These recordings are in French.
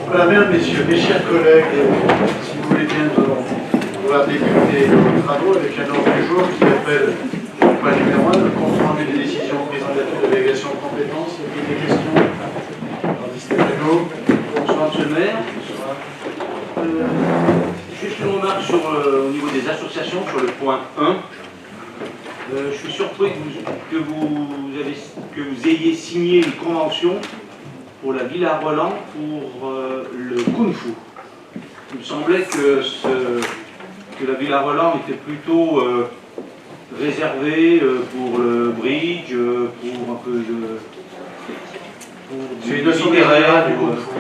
Voilà, mesdames, messieurs, mes chers collègues, si vous voulez bien, on va débuter nos travaux avec un ordre du jour qui appelle le point numéro 1, le compte rendu des décisions prises en date de délégation de compétences. Il y a des questions. Bonsoir, monsieur le maire. Juste une remarque au niveau des associations sur le point 1. Je suis surpris que vous ayez signé une convention pour la Villa Roland pour le Kung Fu. Il me semblait que la Villa Roland était plutôt réservée pour le bridge, pour un peu de... C'est une assemblée générale du Kung Fu.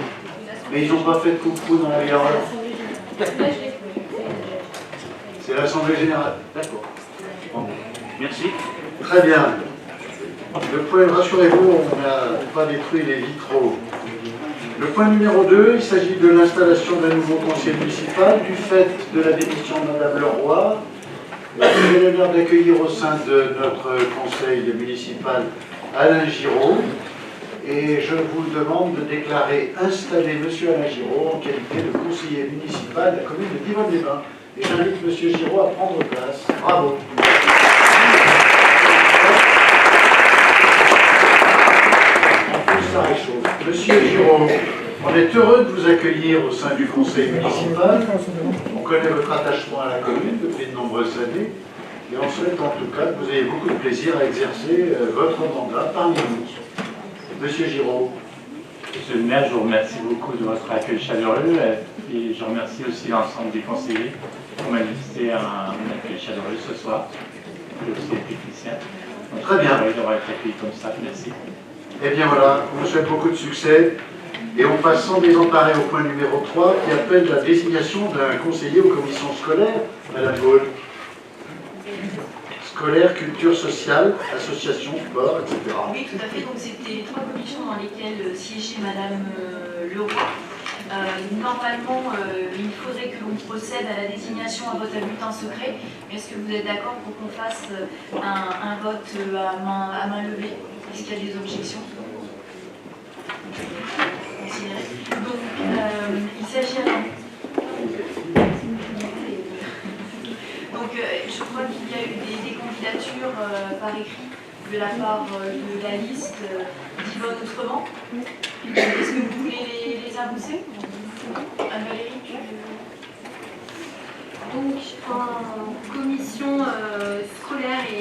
Mais ils n'ont pas fait de Kung Fu dans la Villa Roland. C'est l'assemblée générale. D'accord. Bon. Merci. Très bien. Le point, rassurez-vous, on n'a pas détruit les vitraux. Le point numéro 2, il s'agit de l'installation d'un nouveau conseil municipal du fait de la démission de Mme Leroy. J'ai l'honneur d'accueillir au sein de notre conseil municipal Alain Giraud. Et je vous demande de déclarer installé M. Alain Giraud en qualité de conseiller municipal de la commune de Divonne-les-Bains. Et j'invite M. Giraud à prendre place. Bravo. Ça réchauffe. Monsieur Giraud, on est heureux de vous accueillir au sein du conseil municipal. On connaît votre attachement à la commune depuis de nombreuses années et on souhaite en tout cas que vous ayez beaucoup de plaisir à exercer votre mandat parmi nous. Monsieur Giraud. Monsieur le maire, je vous remercie beaucoup de votre accueil chaleureux et je remercie aussi l'ensemble des conseillers pour manifester un accueil chaleureux ce soir, et aussi les techniciens. Donc, très bien. D'avoir été accueilli comme ça, merci. Eh bien voilà, on vous souhaite beaucoup de succès. Et on passe sans désemparer au point numéro 3 qui appelle la désignation d'un conseiller aux commissions scolaires, Madame Gaulle. Scolaire, culture sociale, association, sport, etc. Oui, tout à fait. Donc c'était 3 commissions dans lesquelles siégeait Madame Leroy. Normalement, il faudrait que l'on procède à la désignation à vote à bulletin secret. Est-ce que vous êtes d'accord pour qu'on fasse un vote à main levée? Est-ce qu'il y a des objections? Donc, il s'agit donc, je crois qu'il y a eu des candidatures par écrit de la part de la liste d'Yvonne Autrement. Est-ce que vous voulez les annoncer? Anne-Valérie, tu veux? Donc, en commission scolaire et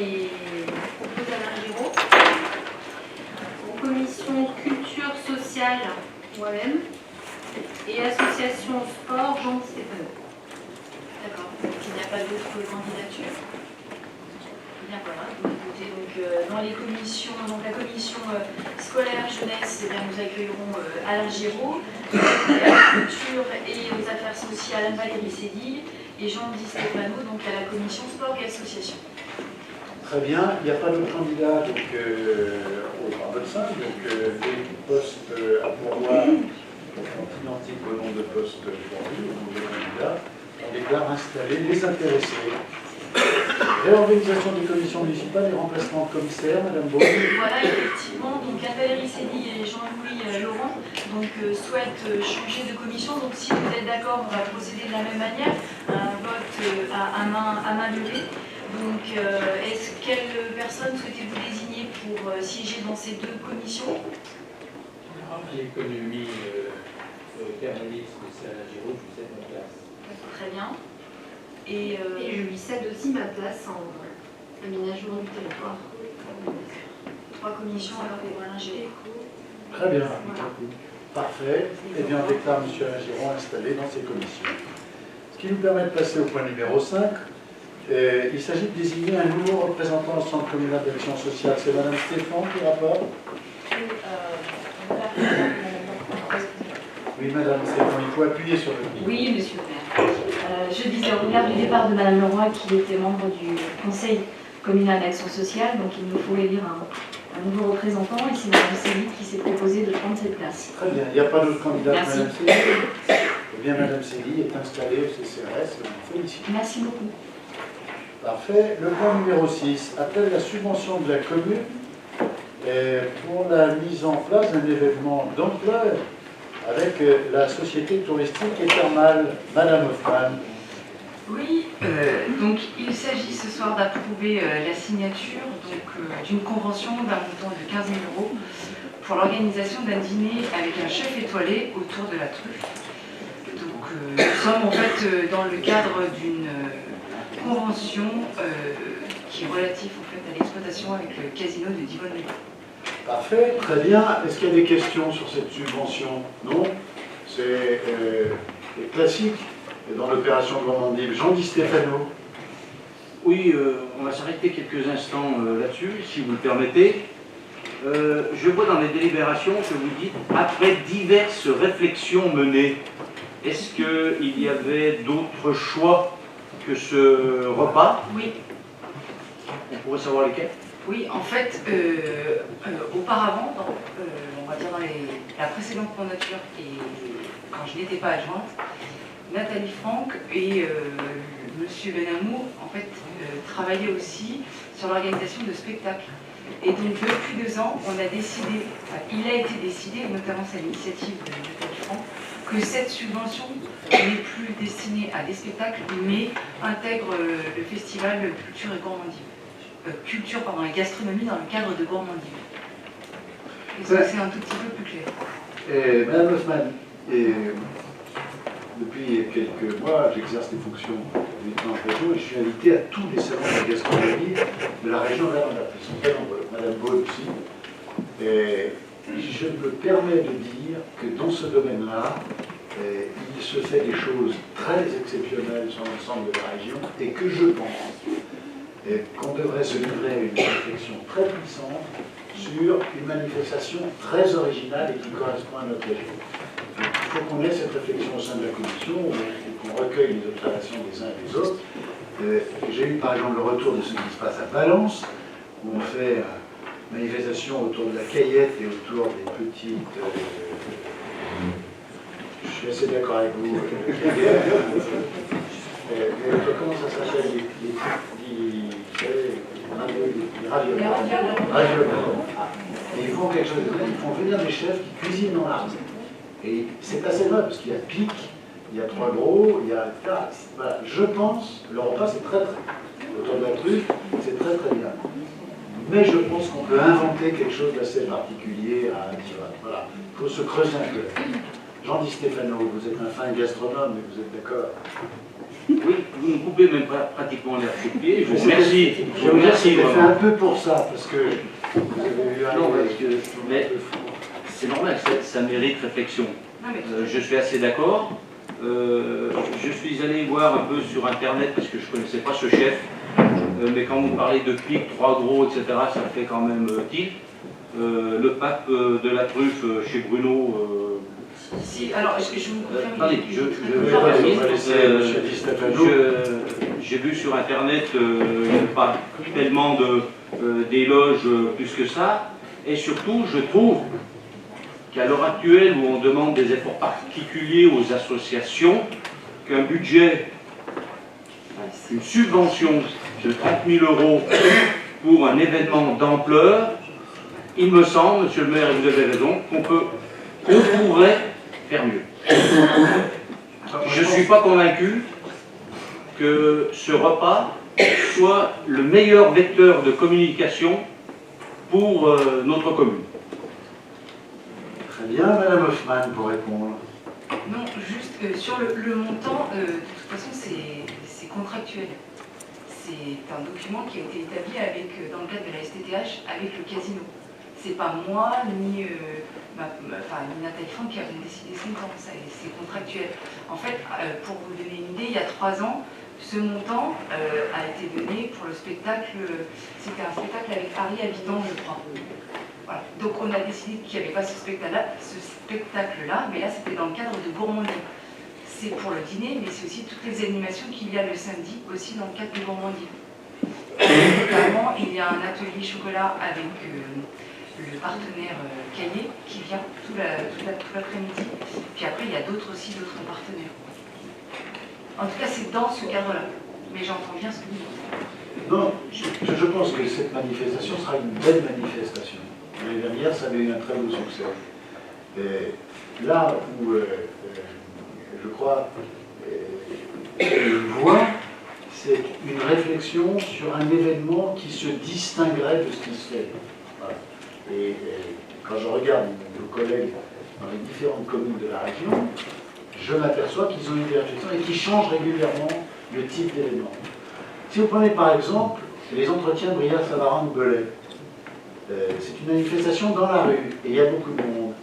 proposé Alain Giraud. En commission culture sociale, moi-même. Et association sport, Jean-Stéphane. D'accord. Donc, il n'y a pas d'autres candidatures. Bien, voilà. Donc, dans les commissions, donc la commission scolaire jeunesse, eh bien, nous accueillerons Alain Giraud, à la culture et aux affaires sociales, Anne-Valérie Sédille et Jean-Di Stefano, donc à la commission sport et association. Très bien, il n'y a pas d'autres candidats donc, à votre sein, donc des postes à pourvoir identiques au nombre de postes pourvus, au nombre de candidats. On déclare installer les intéressés. Réorganisation des commissions municipales et remplacement de commissaire, Madame Beau. Voilà, effectivement, donc Anne-Valérie Sédille et Jean-Louis Laurent souhaitent changer de commission. Donc si vous êtes d'accord, on va procéder de la même manière, un vote à main levée. Donc quelle personne souhaitez-vous désigner pour siéger dans ces 2 commissions? L'économie terroriste, c'est Alain Giraud, je vous cède ma place. Très bien. Et je lui cède aussi ma place en aménagement du territoire. 3 commissions alors pour Alain Giraud. Très bien. Voilà. Parfait. Eh bien, on déclare M. Alain Giraud installé dans ces commissions. Ce qui nous permet de passer au point numéro 5. Il s'agit de désigner un nouveau représentant au Centre communal d'action sociale. C'est Mme Stéphane qui rapporte. Oui, Madame Stéphane, il faut appuyer sur le bouton. Oui, monsieur le maire. Je disais au regard du départ de Madame Leroy, qui était membre du Conseil communal d'action sociale, donc il nous faut élire un nouveau représentant, et c'est Mme Sédille qui s'est proposée de prendre cette place. Très bien. Il n'y a pas d'autre candidat que Merci. Mme Sédille. Eh bien, Mme Sédille est installée au CCRS. On vous félicite. Merci beaucoup. Parfait. Le point numéro 6 appelle la subvention de la commune pour la mise en place d'un événement d'ampleur avec la société touristique et thermale. Madame Hoffmann. Oui, donc il s'agit ce soir d'approuver la signature d'une convention d'un montant de 15 000 € pour l'organisation d'un dîner avec un chef étoilé autour de la truffe. Donc nous sommes en fait dans le cadre d'une convention qui est relative en fait, à l'exploitation avec le casino de Divonne-les-Bains. Parfait, très bien. Est-ce qu'il y a des questions sur cette subvention? Non. C'est classique dans l'opération Gourmandise. Jean Di Stefano. Oui, on va s'arrêter quelques instants là-dessus, si vous le permettez. Je vois dans les délibérations que vous dites « après diverses réflexions menées ». Est-ce qu'il y avait d'autres choix que ce repas? Oui. On pourrait savoir lesquels? Oui, en fait, auparavant, on va dire dans la précédente mandature, et quand je n'étais pas adjointe, Nathalie Franck et Monsieur Benamou, en fait, travaillaient aussi sur l'organisation de spectacles. Et donc, depuis 2 ans, on a décidé, il a été décidé, notamment c'est l'initiative de Nathalie Franck, que cette subvention n'est plus destinée à des spectacles, mais intègre le festival Culture et Gourmandise. Culture, pardon, et gastronomie dans le cadre de Gourmandise. Est-ce que c'est un tout petit peu plus clair? Et Madame Hoffmann, depuis quelques mois, j'exerce des fonctions de lieutenant de région et je suis invité à tous les salons de la gastronomie de la région de la Vendée. Ils sont très nombreux, Madame Baud aussi. Et je me permets de dire que dans ce domaine-là, il se fait des choses très exceptionnelles sur l'ensemble de la région et que je pense qu'on devrait se livrer à une réflexion très puissante sur une manifestation très originale et qui correspond à notre région. Donc, il faut qu'on ait cette réflexion au sein de la commission et qu'on recueille les observations des uns et des autres. J'ai eu par exemple le retour de ce qui se passe à Valence, où on fait une manifestation autour de la Caillette et autour des petites... je suis assez d'accord avec vous. Comment ça s'appelle les ravioles. Et ils font quelque chose de... Ils font venir des chefs qui cuisinent dans l'art. Et c'est assez vrai, parce qu'il y a Pic, il y a Trois Gros, il y a... Voilà. Je pense, le repas c'est très autour de la truffe, c'est très très bien. Mais je pense qu'on peut inventer quelque chose d'assez particulier à Divonne. Voilà, il faut se creuser un peu. Jean Di Stefano, vous êtes un fin gastronome, mais vous êtes d'accord? Oui, vous me coupez même pas pratiquement l'air sous le pied. Je vous remercie. Je vous remercie. J'ai fait un peu pour ça, parce que vous avez eu un... Non, parce que mais c'est normal, ça mérite réflexion. Je suis assez d'accord. Je suis allé voir un peu sur Internet, parce que je ne connaissais pas ce chef. Mais quand vous parlez de Pic, Trois Gros, etc., ça fait quand même tilt. Le pape de la truffe chez Bruno... Si, alors je vous confirme. Attendez, j'ai vu sur Internet, il n'y a pas tellement d'éloges plus que ça. Et surtout, je trouve qu'à l'heure actuelle, où on demande des efforts particuliers aux associations, qu'un budget, une subvention de 30 000 € pour un événement d'ampleur, il me semble, monsieur le maire, et vous avez raison, qu'on pourrait faire mieux. Je ne suis pas convaincu que ce repas soit le meilleur vecteur de communication pour notre commune. Très bien, Madame Hoffmann, pour répondre. Non, juste sur le montant, de toute façon, c'est contractuel. C'est un document qui a été établi dans le cadre de la STTH avec le casino. C'est pas moi ni Nathalie Franck qui avons décidé ce montant, c'est contractuel. En fait, pour vous donner une idée, il y a 3 ans, ce montant a été donné pour le spectacle, c'était un spectacle avec Harry Habitant, je crois. Voilà. Donc on a décidé qu'il n'y avait pas ce spectacle-là, mais là c'était dans le cadre de Gourmandise. C'est pour le dîner, mais c'est aussi toutes les animations qu'il y a le samedi, aussi dans le cadre de Gourmandise. Notamment, il y a un atelier chocolat avec... le partenaire Caillé qui vient tout l'après-midi. Puis après, il y a d'autres partenaires. En tout cas, c'est dans ce cadre-là. Mais j'entends bien ce que vous dites. Non, je pense que cette manifestation sera une belle manifestation. L'année dernière, ça avait eu un très beau succès. Et là où je crois une voie, c'est une réflexion sur un événement qui se distinguerait de ce qui se fait. Voilà. Et quand je regarde nos collègues dans les différentes communes de la région, je m'aperçois qu'ils ont eu des réflexions et qu'ils changent régulièrement le type d'événement. Si vous prenez par exemple les entretiens Briare-Savarin-Belay, c'est une manifestation dans la rue et il y a beaucoup de monde.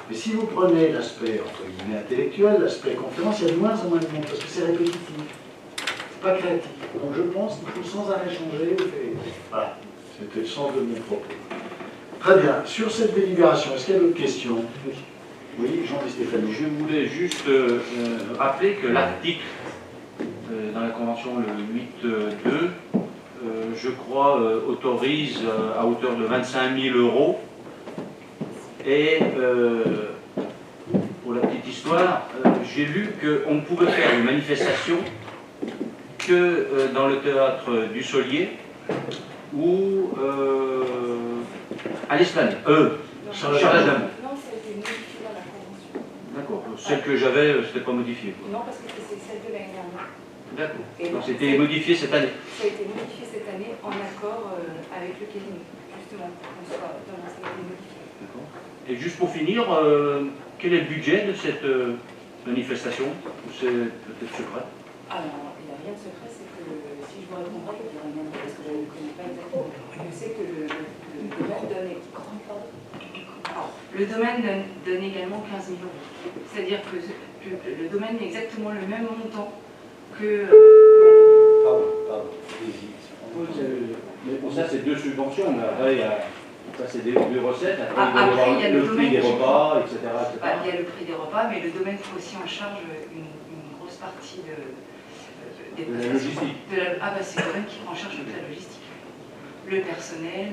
Mais si vous prenez l'aspect entre guillemets intellectuel, l'aspect conférence, il y a de moins en moins de monde parce que c'est répétitif, c'est pas créatif. Donc je pense qu'il faut sans arrêt changer. Et voilà, c'était le sens de mon propos. Très bien. Sur cette délibération, est-ce qu'il y a d'autres questions? Oui, Jean et Stéphanie. Je voulais juste rappeler que l'article dans la Convention le 8.2, je crois, autorise à hauteur de 25 000 €. Et pour la petite histoire, j'ai lu qu'on ne pouvait faire une manifestation que dans le théâtre du Solier ou à l'Esplanade. Charles-Adamont. Non, ça a été modifié dans la Convention. D'accord. Celle que j'avais, c'était pas modifiée. Non, parce que c'est celle de l'année dernière. D'accord. Donc c'était modifié cette année. Ça a été modifié cette année en accord avec le casino, justement, pour qu'on soit dans ça a été modifié. D'accord. Et juste pour finir, quel est le budget de cette manifestation? C'est peut-être secret. Alors, il n'y a rien de secret, c'est que si je vous répondrai, il n'y a rien de parce que je ne connais pas exactement. Je sais que le domaine donne... Alors, le domaine donne également 15 000 €. C'est-à-dire que le domaine est exactement le même montant que... Pardon. Mais pour ça, c'est deux subventions, mais après, ça c'est des recettes, après, Après, il y a le prix des domaine repas, etc. Il y a le prix des repas, mais le domaine prend aussi en charge une grosse partie des De la logistique. c'est le domaine qui prend en charge toute la logistique. Le personnel,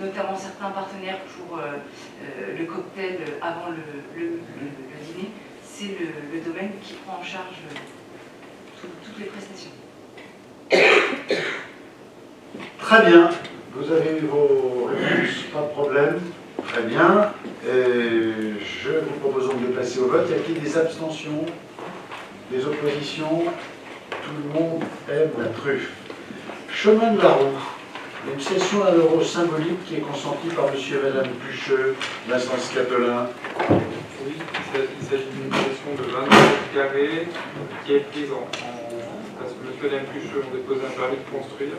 notamment certains partenaires pour le cocktail avant le dîner, c'est le domaine qui prend en charge toutes les prestations. Très bien. Vous avez eu vos réponses, pas de problème. Très bien. Je vous propose donc de passer au vote. Y a-t-il des abstentions? Des oppositions? Tout le monde aime la truffe. Chemin de la Roue. Une cession à l'euro symbolique qui est consentie par M. et Mme Plucheux, l'instance Catelin. Oui, il s'agit d'une cession de 20 mètres carrés qui est prise parce que M. et Mme Plucheux ont déposé un permis de construire.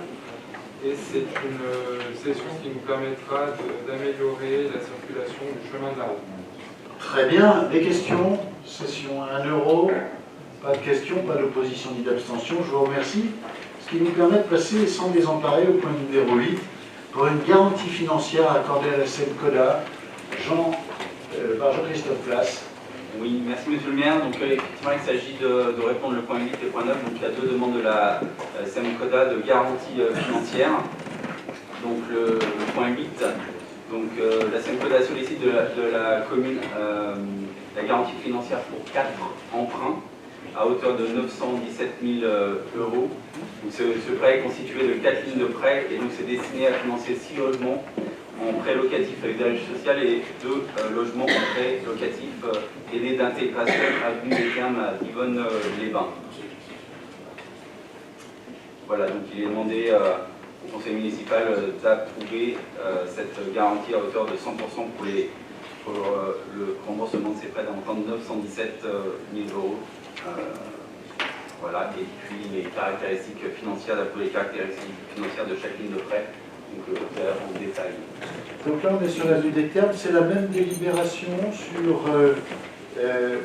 Et c'est une cession qui nous permettra d'améliorer la circulation du chemin de la route. Très bien. Des questions? Cession à 1 euro. Pas de questions, pas d'opposition ni d'abstention. Je vous remercie. Ce qui nous permet de passer sans désemparer au point numéro 8 pour une garantie financière accordée à la SEMCODA. Par Jean-Christophe Place. Oui, merci Monsieur le maire. Donc effectivement, il s'agit de répondre le point 8 et le point 9. Donc il y a deux demandes de la SEMCODA de garantie financière. Donc le point 8, donc la SEMCODA sollicite de la commune la garantie financière pour 4 emprunts à hauteur de 917 000 €. Donc, ce prêt est constitué de 4 lignes de prêt et donc c'est destiné à financer 6 logements en prêt locatif à usage social et 2 logements en prêt locatif aidés d'intégration avenue des Thermes à Yvonne-les-Bains. Voilà, donc il est demandé au conseil municipal d'approuver cette garantie à hauteur de 100% pour le remboursement de ces prêts d'un montant de 917 000 €. Voilà, et puis les caractéristiques financières, d'approuver les caractéristiques financières de chaque ligne de prêt. Donc en détail. Donc là, on est sur l'avenue des Thermes. C'est la même délibération sur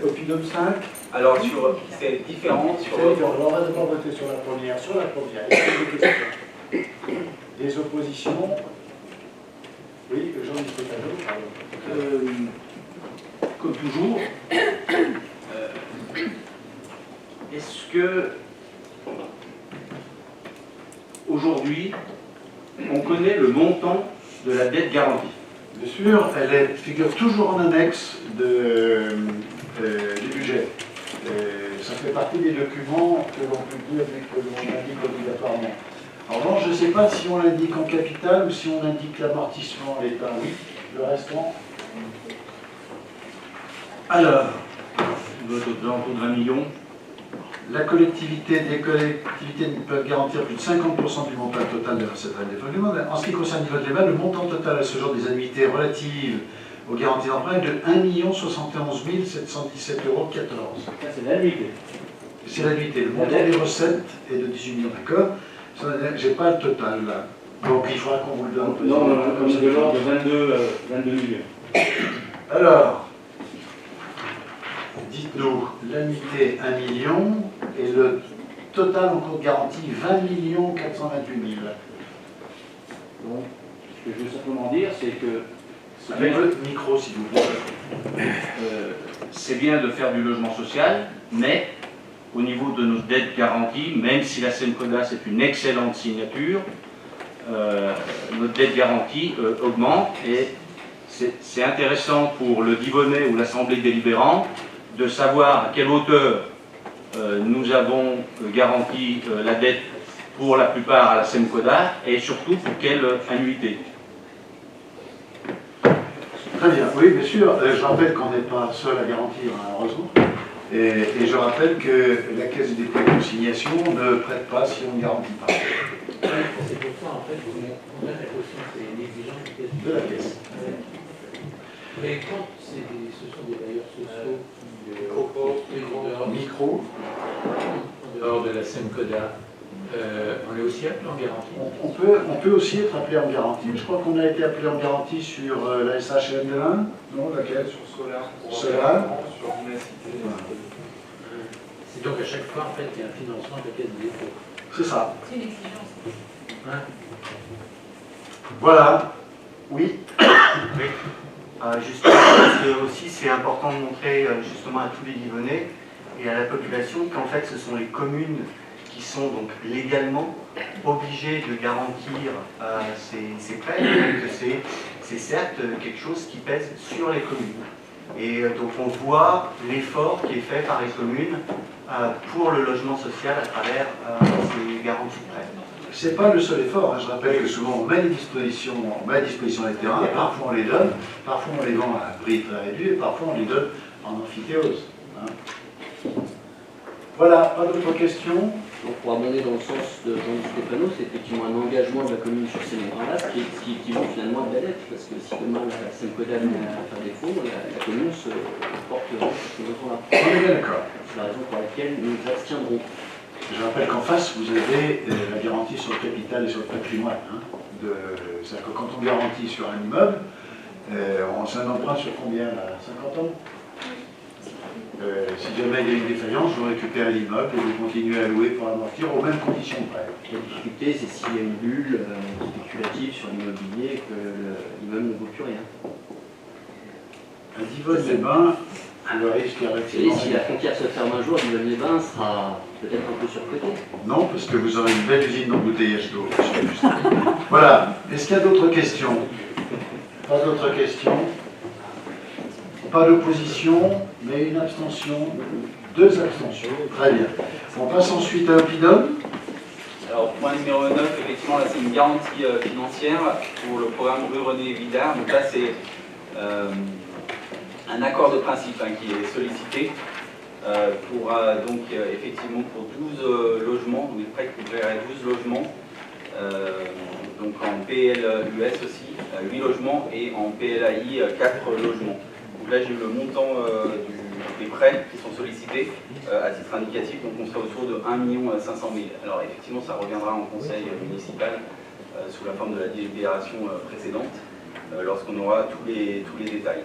Opidum 5. Alors, c'est différent sur... On va d'abord voter sur la première. Sur la première, il y a des questions. Des oppositions? Oui, Jean-Luc Stéphano, pardon. Comme toujours, est-ce que aujourd'hui, on connaît le montant de la dette garantie? Bien sûr, elle figure toujours en annexe du budget. ça fait partie des documents que l'on publie avec que l'on indique obligatoirement. En revanche, je ne sais pas si on l'indique en capital ou si on indique l'amortissement en l'état. Oui, le restant. Alors, autour de 20 millions. les collectivités ne peuvent garantir plus de 50% du montant total de cette règle des fonctionnements. En ce qui concerne le niveau de l'EMA, le montant total à ce jour des annuités relatives aux garanties d'emprunt est de 1 71 717,14 €. Ça, c'est l'annuité. C'est l'annuité. Le montant des recettes est de 18 millions, d'accord. Je n'ai pas le total là. Donc il faudra qu'on vous le donne. Non, comme c'est de l'ordre de 22 millions. Alors, dites-nous, l'annuité 1 million et le total en cours de garantie 20 428 000. Donc, ce que je veux simplement dire, c'est que Avec votre micro, s'il vous plaît. c'est bien de faire du logement social, mais au niveau de nos dettes garanties, même si la SEMCODA c'est une excellente signature, notre dette garantie augmente et c'est intéressant pour le Divonais ou l'Assemblée délibérante de savoir à quelle hauteur nous avons garanti la dette pour la plupart à la SEMCODA et surtout pour quelle annuité. Très bien, oui, bien sûr. Je rappelle qu'on n'est pas seul à garantir, malheureusement. Et je rappelle que la Caisse des dépôts et consignations ne prête pas si on ne garantit pas. C'est pour ça, en fait, qu'on a l'impression que c'est négligent De la Caisse. Mais quand ce sont des bailleurs sociaux qui Micro. en dehors de la SEMCODA, on est aussi appelé en garantie. On peut aussi être appelé en garantie. Je crois qu'on a été appelé en garantie sur la SHM de l'Inde. Non, laquelle? Sur Solar. Solar. Sur Vivacité. C'est donc à chaque fois, en fait, il y a un financement de la Caisse des dépôts. C'est ça. C'est une exigence. Hein? Voilà. Oui. Justement, parce que aussi c'est important de montrer justement à tous les Divonais et à la population qu'en fait ce sont les communes qui sont donc légalement obligées de garantir ces prêts, et que c'est certes quelque chose qui pèse sur les communes. Et donc on voit l'effort qui est fait par les communes pour le logement social à travers ces garanties de prêts. C'est pas le seul effort, hein. Je rappelle que souvent on met à disposition les terrains, et parfois on les donne, parfois on les vend à un prix très réduit, et parfois on les donne en amphithéose. Hein. Voilà, pas d'autres questions? Donc pour abonder dans le sens de Jean Stéphano, c'est effectivement un engagement de la commune sur ces montants-là, ce qui vaut finalement de la dette, parce que si demain la SEMCODA vient à faire défaut, la commune se portera sur ce montant-là. On est bien d'accord. C'est la raison pour laquelle nous nous abstiendrons. Je rappelle qu'en face, vous avez la garantie sur le capital et sur le patrimoine. Hein, c'est-à-dire que quand on garantit sur un immeuble, on s'en emprunt sur combien là, 50 ans? Si jamais il y a une défaillance, vous récupérez l'immeuble et vous continuez à louer pour amortir aux mêmes conditions de prêt. La difficulté, c'est s'il y a une bulle spéculative sur l'immobilier et que l'immeuble ne vaut plus rien. À Divonne-les-Bains, le risque est relativement. Et si la frontière se ferme un jour, Divonne-les-Bains sera peut-être un peu surcoté. Non, parce que vous aurez une belle usine d'embouteillage d'eau. Voilà. Est-ce qu'il y a d'autres questions? Pas d'autres questions? Pas d'opposition, mais une abstention. 2 abstentions. Très bien. On passe ensuite à un PIDOM. Alors, point numéro 9, effectivement, là, c'est une garantie financière pour le programme Rue René Vidard. Donc là, c'est un accord de principe qui est sollicité pour, donc, effectivement, pour 12 logements. On est prêt à couvrir 12 logements. Donc en PLUS aussi, 8 logements, et en PLAI, 4 logements. Donc là, j'ai le montant des prêts qui sont sollicités à titre indicatif, donc on serait autour de 1 500 000. Alors effectivement, ça reviendra en conseil municipal sous la forme de la délibération précédente, lorsqu'on aura tous les détails.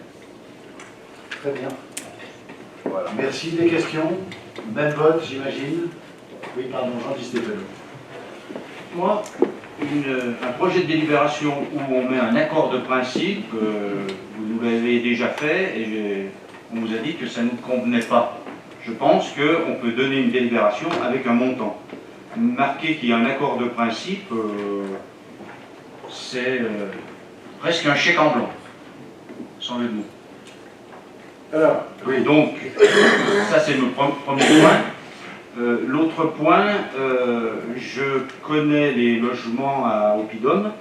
Très bien. Voilà. Merci. Des questions? Même vote, j'imagine. Oui, pardon, Jean Stéphano. Moi, un projet de délibération où on met un accord de principe, vous nous l'avez déjà fait et on vous a dit que ça ne nous convenait pas. Je pense qu'on peut donner une délibération avec un montant. Marquer qu'il y a un accord de principe, c'est presque un chèque en blanc, sans le mot. Alors, oui. Donc, ça c'est le premier point. L'autre point, je connais les logements à Oppidum.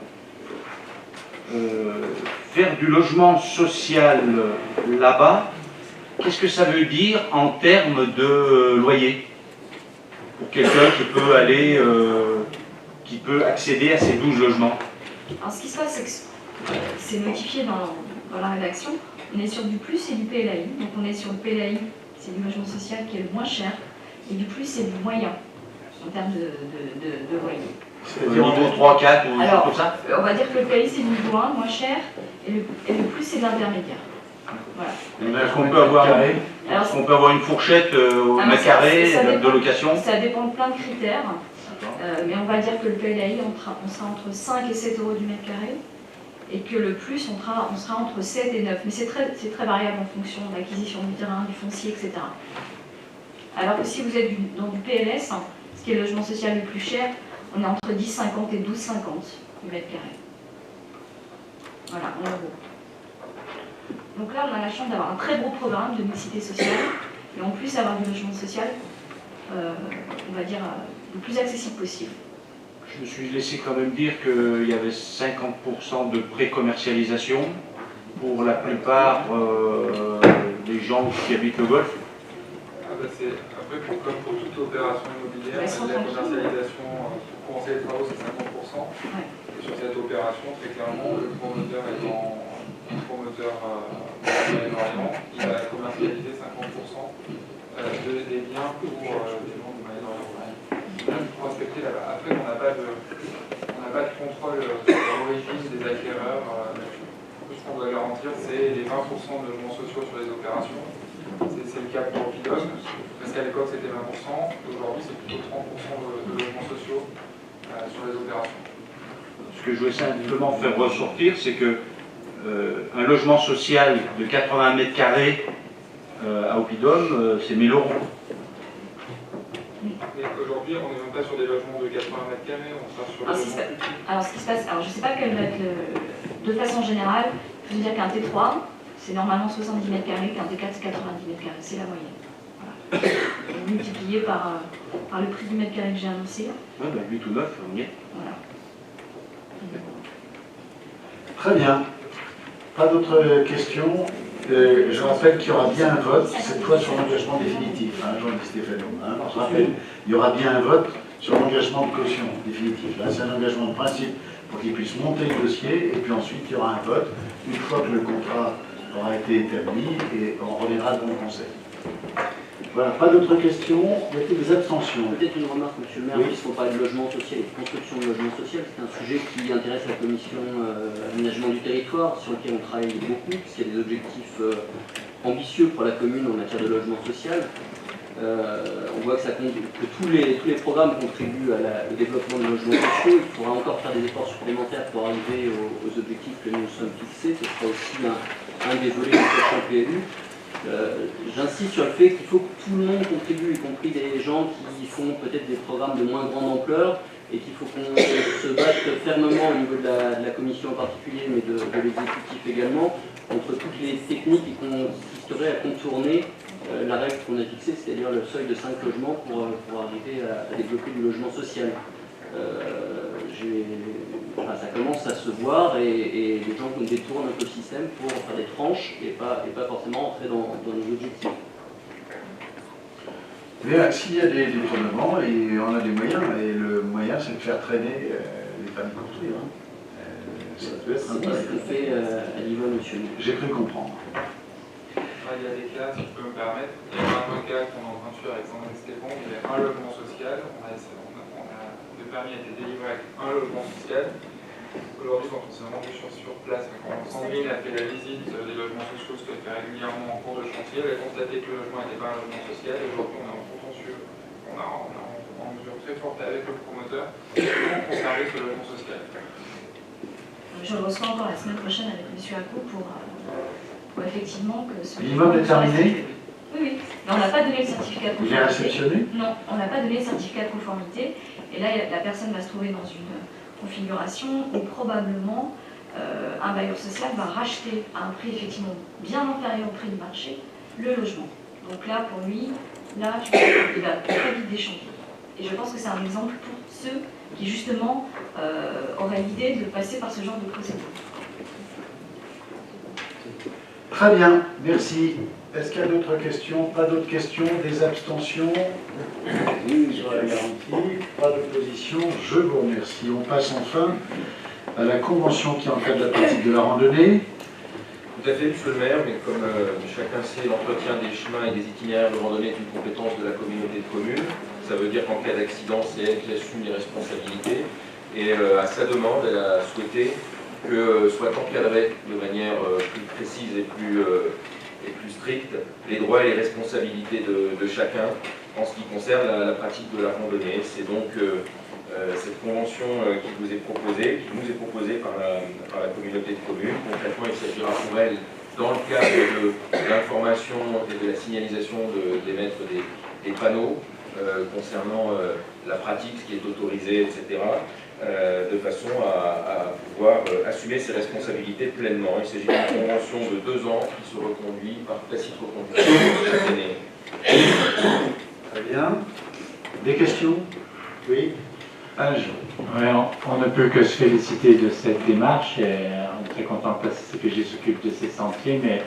Faire du logement social là-bas, qu'est-ce que ça veut dire en termes de loyer pour quelqu'un qui peut aller, qui peut accéder à ces 12 logements? Alors ce qui se passe, c'est que c'est notifié dans la rédaction. On est sur du plus et du PLAI. Donc on est sur le PLAI, c'est du logement social qui est le moins cher, et du plus c'est du moyen en termes de loyer. C'est-à-dire niveau 3, 4 ou alors, comme ça? On va dire que le PLAI c'est du niveau 1, moins cher, et le plus c'est de l'intermédiaire. Voilà. Est-ce qu'on peut avoir une fourchette au mètre carré de location? Ça dépend de plein de critères. Mais on va dire que le PLAI, on sera entre 5 et 7 euros du mètre carré, et que le plus, on sera entre 7 et 9. Mais c'est très variable en fonction de l'acquisition du terrain, du foncier, etc. Alors que si vous êtes dans du PLS, ce qui est le logement social le plus cher, on est entre 10,50 et 12,50 du mètre carré. Voilà, en euros. Donc là, on a la chance d'avoir un très gros programme de mixité sociale, et en plus avoir du logement social, on va dire, le plus accessible possible. Je me suis laissé quand même dire qu'il y avait 50% de pré-commercialisation pour la plupart des gens qui habitent le Golfe. Après, comme pour toute opération immobilière, la commercialisation pour commencer les travaux, c'est 50%. Ouais. Et sur cette opération, très clairement, le promoteur étant un promoteur Moyen-Orient, il va commercialiser 50% des biens pour des gens du Moyen-Orient. Pour respecter là-bas. Après, on n'a pas de contrôle sur l'origine des acquéreurs. Tout ce qu'on doit garantir, c'est les 20% de logements sociaux sur les opérations. C'est le cas pour Oppidum, parce qu'à l'époque c'était 20%, aujourd'hui c'est plutôt 30% de logements sociaux sur les opérations. Ce que je voulais simplement faire ressortir, c'est que un logement social de 80 mètres carrés à Oppidum, c'est 1000 euros. Mais aujourd'hui, on n'est même pas sur des logements de 80 mètres carrés, on sera sur des logements plus petits. Alors, ce qui se passe, je ne sais pas quel va être de façon générale, je veux dire qu'un T3, c'est normalement 70 mètres carrés, qu'un T4, c'est 90 mètres carrés, c'est la moyenne. Voilà. Multiplié par le prix du mètre carré que j'ai annoncé. Oui, 8 ou 9, on y est. Voilà. Très bien. Pas d'autres questions. Je rappelle qu'il y aura bien un vote, cette fois sur l'engagement définitif, Jean-Luc Stéphano. Je rappelle, il y aura bien un vote sur l'engagement de caution définitif. Là, c'est un engagement de principe pour qu'ils puissent monter le dossier, et puis ensuite, il y aura un vote, une fois que le contrat aura été établi, et on reviendra devant le Conseil. Voilà, pas d'autres questions. Y a-t-il des abstentions? Peut-être une remarque, monsieur le maire, oui. Puisqu'on parle de logement social et de construction de logement social, c'est un sujet qui intéresse la commission aménagement du territoire, sur lequel on travaille beaucoup, puisqu'il y a des objectifs ambitieux pour la commune en matière de logement social. On voit que tous les programmes contribuent au développement de logements sociaux. Il faudra encore faire des efforts supplémentaires pour arriver aux objectifs que nous nous sommes fixés. Ce sera aussi un des volets du prochain PLU. J'insiste sur le fait qu'il faut que tout le monde contribue, y compris des gens qui font peut-être des programmes de moins grande ampleur, et qu'il faut qu'on se batte fermement au niveau de la commission en particulier, mais de l'exécutif également, contre toutes les techniques qui consisteraient à contourner la règle qu'on a fixée, c'est-à-dire le seuil de 5 logements pour arriver à développer du logement social. Ça commence à se voir, et les gens détournent un peu le système pour faire des tranches et pas forcément entrer dans nos objectifs. Mais s'il y a des détournements, et on a des moyens, et le moyen c'est de faire traîner les permis de construire. Ça peut être un peu. C'est ce qu'on fait à niveau monsieur. J'ai cru comprendre. Il y a des cas, si je peux me permettre, il y a un cas qu'on est en train de faire avec Sandrine Stéphane, il y a un logement social, le permis a été délivré avec un logement social. Aujourd'hui, quand on s'est rendu sur place, quand Sandrine a fait la visite des logements sociaux, ce qu'elle fait régulièrement en cours de chantier, elle a constaté que le logement n'était pas un logement social, et aujourd'hui on est en contentieux, on est en mesure très forte avec le promoteur pour conserver ce logement social. Je le reçois encore la semaine prochaine avec M. Acco pour effectivement que ce l'immeuble est terminé? Oui. Mais on n'a pas donné le certificat de conformité. Il est réceptionné? Non, on n'a pas donné le certificat de conformité. Et là, la personne va se trouver dans une configuration où probablement un bailleur social va racheter à un prix effectivement bien inférieur au prix du marché le logement. Donc là, pour lui, là, il va très vite déchanter. Et je pense que c'est un exemple pour ceux qui, justement, auraient l'idée de passer par ce genre de procédure. Très bien, merci. Est-ce qu'il y a d'autres questions? Pas d'autres questions? Des abstentions? Sur la garantie? Pas d'opposition? Je vous remercie. On passe enfin à la convention qui encadre la pratique de la randonnée. Tout à fait, monsieur le maire, mais comme chacun sait, l'entretien des chemins et des itinéraires de randonnée est une compétence de la communauté de communes. Ça veut dire qu'en cas d'accident, c'est elle qui assume les responsabilités. Et à sa demande, elle a souhaité que soient encadrés de manière plus précise et plus stricte les droits et les responsabilités de chacun en ce qui concerne la pratique de la randonnée. C'est donc cette convention qui nous est proposée par la communauté de communes. Concrètement, il s'agira pour elle, dans le cadre de l'information et de la signalisation, d'émettre des panneaux concernant la pratique, ce qui est autorisé, etc., de façon à pouvoir assumer ses responsabilités pleinement. Il s'agit d'une convention de 2 ans qui se reconduit par tacite reconduction chaque année. Très bien. Des questions? Oui. Ouais, on ne peut que se féliciter de cette démarche et on est très content que la CCPG s'occupe de ces sentiers, mais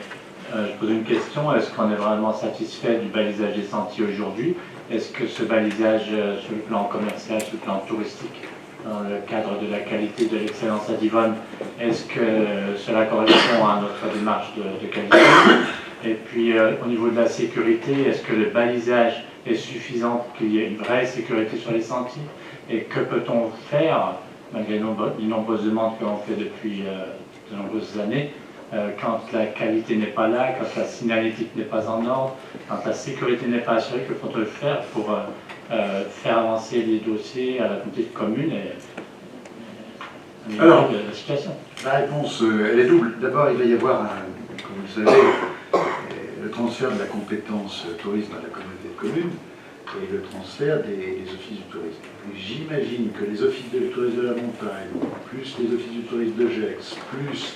je pose une question, est-ce qu'on est vraiment satisfait du balisage des sentiers aujourd'hui? Est-ce que ce balisage sur le plan commercial, sur le plan touristique, dans le cadre de la qualité, de l'excellence à Divonne, est-ce que cela correspond à notre démarche de qualité? Et puis au niveau de la sécurité, est-ce que le balisage est suffisant pour qu'il y ait une vraie sécurité sur les sentiers? Et que peut-on faire, malgré les nombreuses demandes que l'on fait depuis de nombreuses années, quand la qualité n'est pas là, quand la signalétique n'est pas en ordre, quand la sécurité n'est pas assurée, que faut-il faire pour faire avancer les dossiers à la communauté de communes et Alors, de la situation? La réponse, elle est double. D'abord, il va y avoir, comme vous le savez, le transfert de la compétence tourisme à la communauté de communes et le transfert des offices du tourisme. J'imagine que les offices de tourisme de la montagne, plus les offices du tourisme de Gex, plus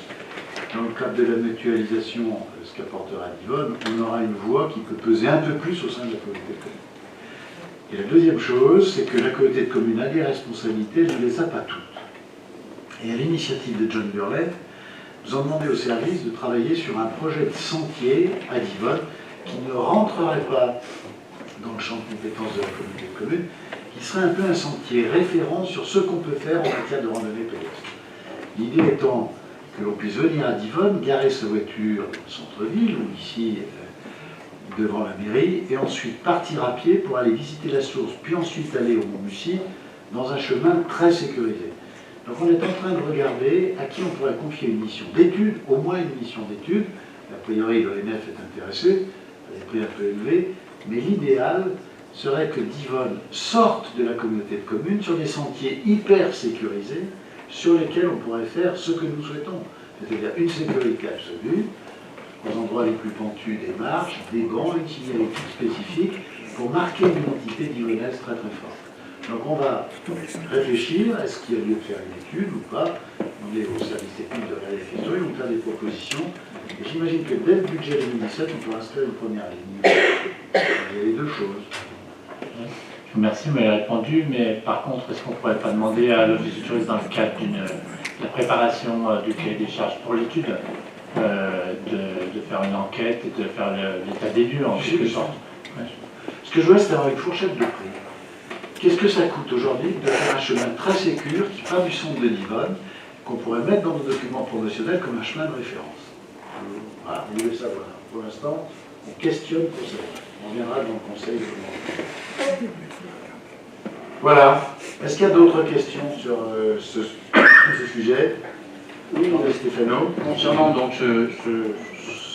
dans le cadre de la mutualisation, ce qu'apportera Divonne, on aura une voix qui peut peser un peu plus au sein de la communauté de communes. Et la deuxième chose, c'est que la communauté de communes a des responsabilités, elle ne les a pas toutes. Et à l'initiative de John Burley, nous avons demandé au service de travailler sur un projet de sentier à Divonne qui ne rentrerait pas dans le champ de compétences de la communauté de communes, qui serait un peu un sentier référent sur ce qu'on peut faire en matière de randonnée pédestre. L'idée étant que l'on puisse venir à Divonne, garer sa voiture dans le centre-ville, ou ici devant la mairie, et ensuite partir à pied pour aller visiter la source, puis ensuite aller au Mont-Mussy, dans un chemin très sécurisé. Donc on est en train de regarder à qui on pourrait confier une mission d'étude, au moins une mission d'étude. A priori, l'ONF est intéressé, à des prix un peu élevés, mais l'idéal serait que Divonne sorte de la communauté de communes sur des sentiers hyper sécurisés sur lesquels on pourrait faire ce que nous souhaitons, c'est-à-dire une sécurité absolue, aux endroits les plus pentus des marches, des bancs, une signalétique spécifique pour marquer une identité divonnaise très très forte. Donc on va réfléchir, est-ce qu'il y a lieu de faire une étude ou pas? On est au service technique de regarder les questions, ils vont faire des propositions. Et j'imagine que dès le budget 2017, on pourra inscrire une première ligne. Il y a les deux choses. Je vous remercie, vous m'avez répondu, mais par contre, est-ce qu'on ne pourrait pas demander à l'Office du tourisme, dans le cadre de la préparation du cahier des charges pour l'étude, de faire une enquête et de faire l'état des lieux en quelque sorte? Ouais. Ce que je vois, c'est avoir une fourchette de prix. Qu'est-ce que ça coûte aujourd'hui de faire un chemin très sécur qui part du centre de Divonne, qu'on pourrait mettre dans nos documents promotionnels comme un chemin de référence? Voilà, vous voulez savoir. Pour l'instant, on questionne pour ça. On viendra dans le conseil. Voilà. Est-ce qu'il y a d'autres questions sur ce sujet? Oui, Stéphano. Concernant donc ce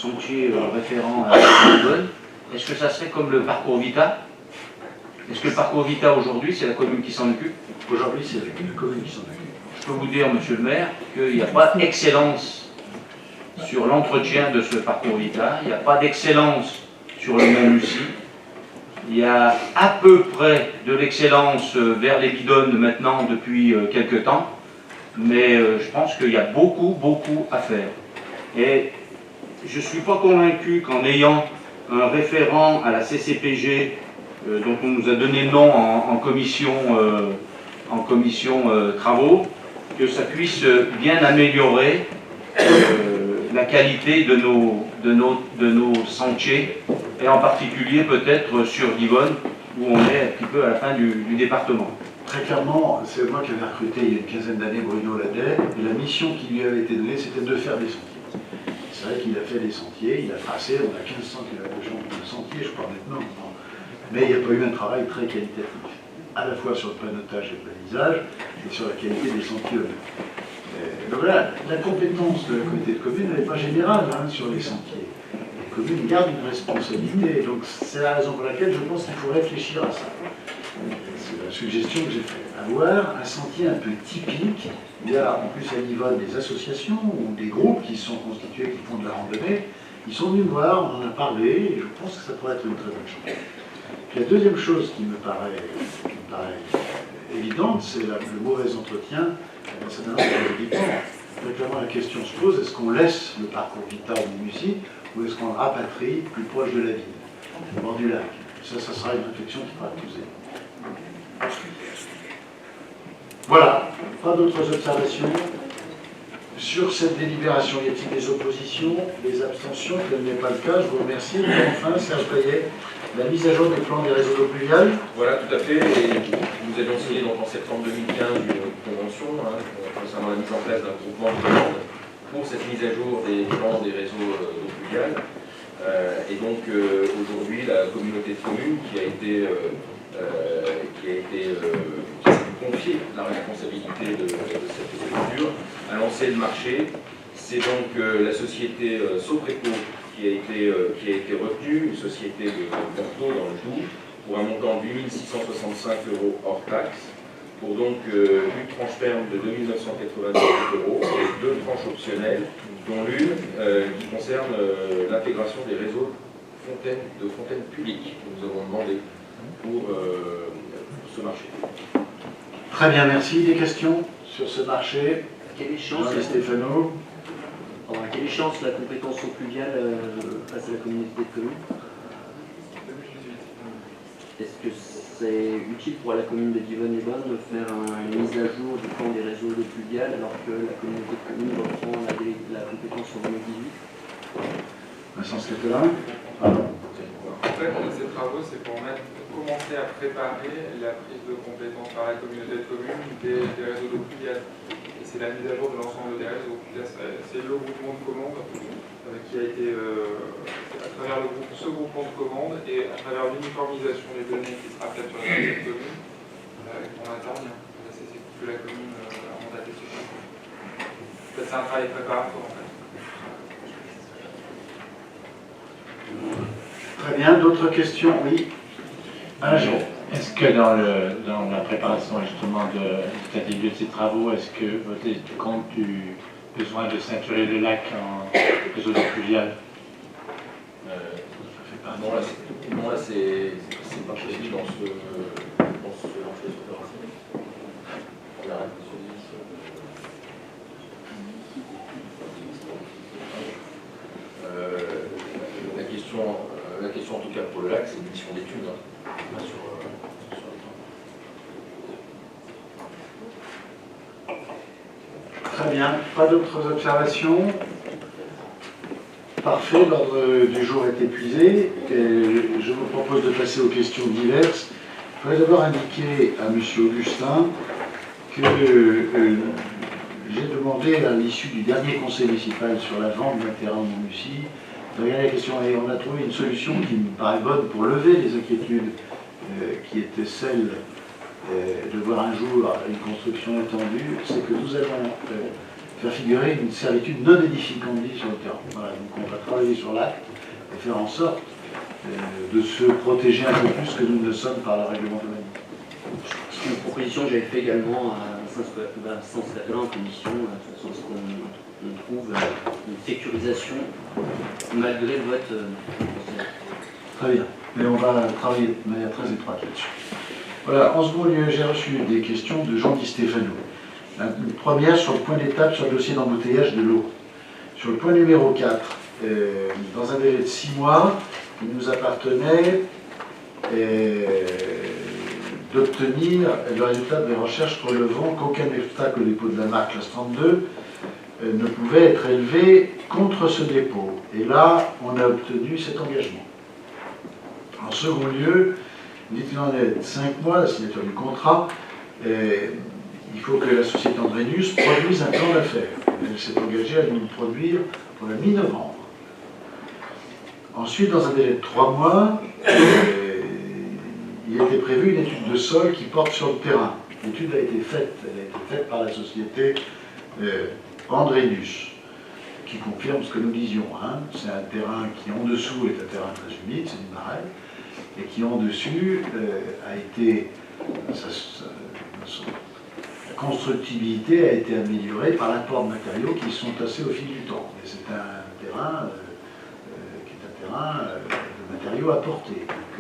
sentier référent à Divonne, est-ce que ça serait comme le parcours Vita? Est-ce que le parcours Vita aujourd'hui, c'est la commune qui s'en occupe? Aujourd'hui, c'est la commune qui s'en occupe. Je peux vous dire, monsieur le maire, qu'il n'y a pas d'excellence sur l'entretien de ce parcours Vita, il n'y a pas d'excellence sur le Mont-Mussy, il y a à peu près de l'excellence vers les bidonnes maintenant depuis quelques temps, mais je pense qu'il y a beaucoup à faire. Et je ne suis pas convaincu qu'en ayant un référent à la CCPG, dont on nous a donné le nom en commission travaux, que ça puisse bien améliorer la qualité de nos sentiers, et en particulier peut-être sur Divonne, où on est un petit peu à la fin du département. Très clairement, c'est moi qui avais recruté il y a une quinzaine d'années Bruno Ladet, et la mission qui lui avait été donnée, c'était de faire des sentiers. C'est vrai qu'il a fait des sentiers, il a tracé, on a 1500 km de sentiers, je crois maintenant, mais il n'y a pas eu un travail très qualitatif, à la fois sur le panotage et le balisage, et sur la qualité des sentiers eux-mêmes. Donc là, la compétence de la communauté de communes n'est pas générale sur les sentiers. Les communes gardent une responsabilité, donc c'est la raison pour laquelle je pense qu'il faut réfléchir à ça. C'est la suggestion que j'ai faite. Avoir un sentier un peu typique. Il y a en plus à Divonne des associations ou des groupes qui sont constitués, qui font de la randonnée. Ils sont venus me voir, on en a parlé, et je pense que ça pourrait être une très bonne chose. Puis la deuxième chose qui me paraît évidente, c'est le mauvais entretien. Ça n'a pas Très clairement, la question se pose, est-ce qu'on laisse le parcours vital du Mussy ou est-ce qu'on le rapatrie plus proche de la ville, au bord du lac? Ça sera une réflexion qui pourra être posée. Voilà, pas d'autres observations sur cette délibération. Y a-t-il des oppositions, des abstentions? Tel n'est pas le cas, je vous remercie. Et enfin, Serge Payet, la mise à jour des plans des réseaux d'eau pluviale. Voilà, tout à fait. Et nous avions signé donc, en septembre 2015 une convention concernant la mise en place d'un groupement de commandes pour cette mise à jour des plans des réseaux d'eau pluviale. Et donc aujourd'hui, la communauté de communes qui a été confiée la responsabilité de cette procédure a lancé le marché. C'est donc la société Sopreco qui a été retenue, une société de Bordeaux dans le Doubs, pour un montant de 8 665 € hors taxe, pour donc une tranche ferme de 2 999 € et 2 tranches optionnelles, dont l'une qui concerne l'intégration des réseaux de fontaines publiques que nous avons demandé pour ce marché. Très bien, merci. Des questions sur ce marché? Quelle échéance la compétence eau pluviale passe à la communauté de communes? Est-ce que c'est utile pour la commune de Divonne-les-Bains de faire une mise à jour du plan des réseaux d'eau pluviale alors que la communauté de communes reprend la compétence sur 2018? Vincent Scattelin. Pardon. En fait, ces travaux, c'est pour commencer à préparer la prise de compétence par la communauté de communes des réseaux d'eau pluviale. Et c'est la mise à jour de l'ensemble des réseaux. C'est le groupement de commandes qui a été, à travers ce groupement de commandes et à travers l'uniformisation des données qui sera faite sur la communauté de communes, qu'on intervient. C'est que la commune a mandaté ce chantier. C'est un travail préparatoire en fait. Très bien, d'autres questions? Oui. Est-ce que dans la préparation justement de l'état des lieux de ces travaux, est-ce que vous tenez compte du besoin de ceinturer le lac en réseau d'eau pluviale? Non, là, c'est pas possible dans ce on arrête sur 10. La question en tout cas pour le lac, c'est une mission d'étude sur les temps. Très bien, pas d'autres observations? Parfait, l'ordre du jour est épuisé. Et je vous propose de passer aux questions diverses. Je voudrais d'abord indiquer à M. Augustin que j'ai demandé à l'issue du dernier conseil municipal sur la vente d'un terrain de Montmussy de regarder la question et on a trouvé une solution qui me paraît bonne pour lever les inquiétudes qui étaient celles de voir un jour une construction étendue, c'est que nous allons faire figurer une servitude non édificandi sur le terrain. Voilà, donc on va travailler sur l'acte et faire en sorte de se protéger un peu plus que nous ne le sommes par le règlement de l'année. C'est une proposition que j'avais fait également à Saint-Scattelin en commission, sur ce qu'on trouve une sécurisation malgré le vote. Très bien, mais on va travailler de manière très étroite là-dessus. Voilà, en second lieu, j'ai reçu des questions de Jean Di Stefano. Une première sur le point d'étape sur le dossier d'embouteillage de l'eau. Sur le point numéro 4, dans un délai de 6 mois, il nous appartenait d'obtenir le résultat des recherches relevant qu'aucun obstacle au dépôt de la marque classe 32 ne pouvait être élevé contre ce dépôt. Et là, on a obtenu cet engagement. En second lieu, il dit qu'il en est 5 mois, la signature du contrat, il faut que la société Andrenius produise un plan d'affaires. Elle s'est engagée à nous le produire pour la mi-novembre. Ensuite, dans un délai de 3 mois, il était prévu une étude de sol qui porte sur le terrain. L'étude a été faite, elle a été faite par la société Andrenius, qui confirme ce que nous disions. Hein. C'est un terrain qui en dessous est un terrain très humide, c'est du marais, et qui en dessus a été, la constructibilité a été améliorée par l'apport de matériaux qui sont tassés au fil du temps. Et c'est un terrain qui est un terrain de matériaux apportés. Donc,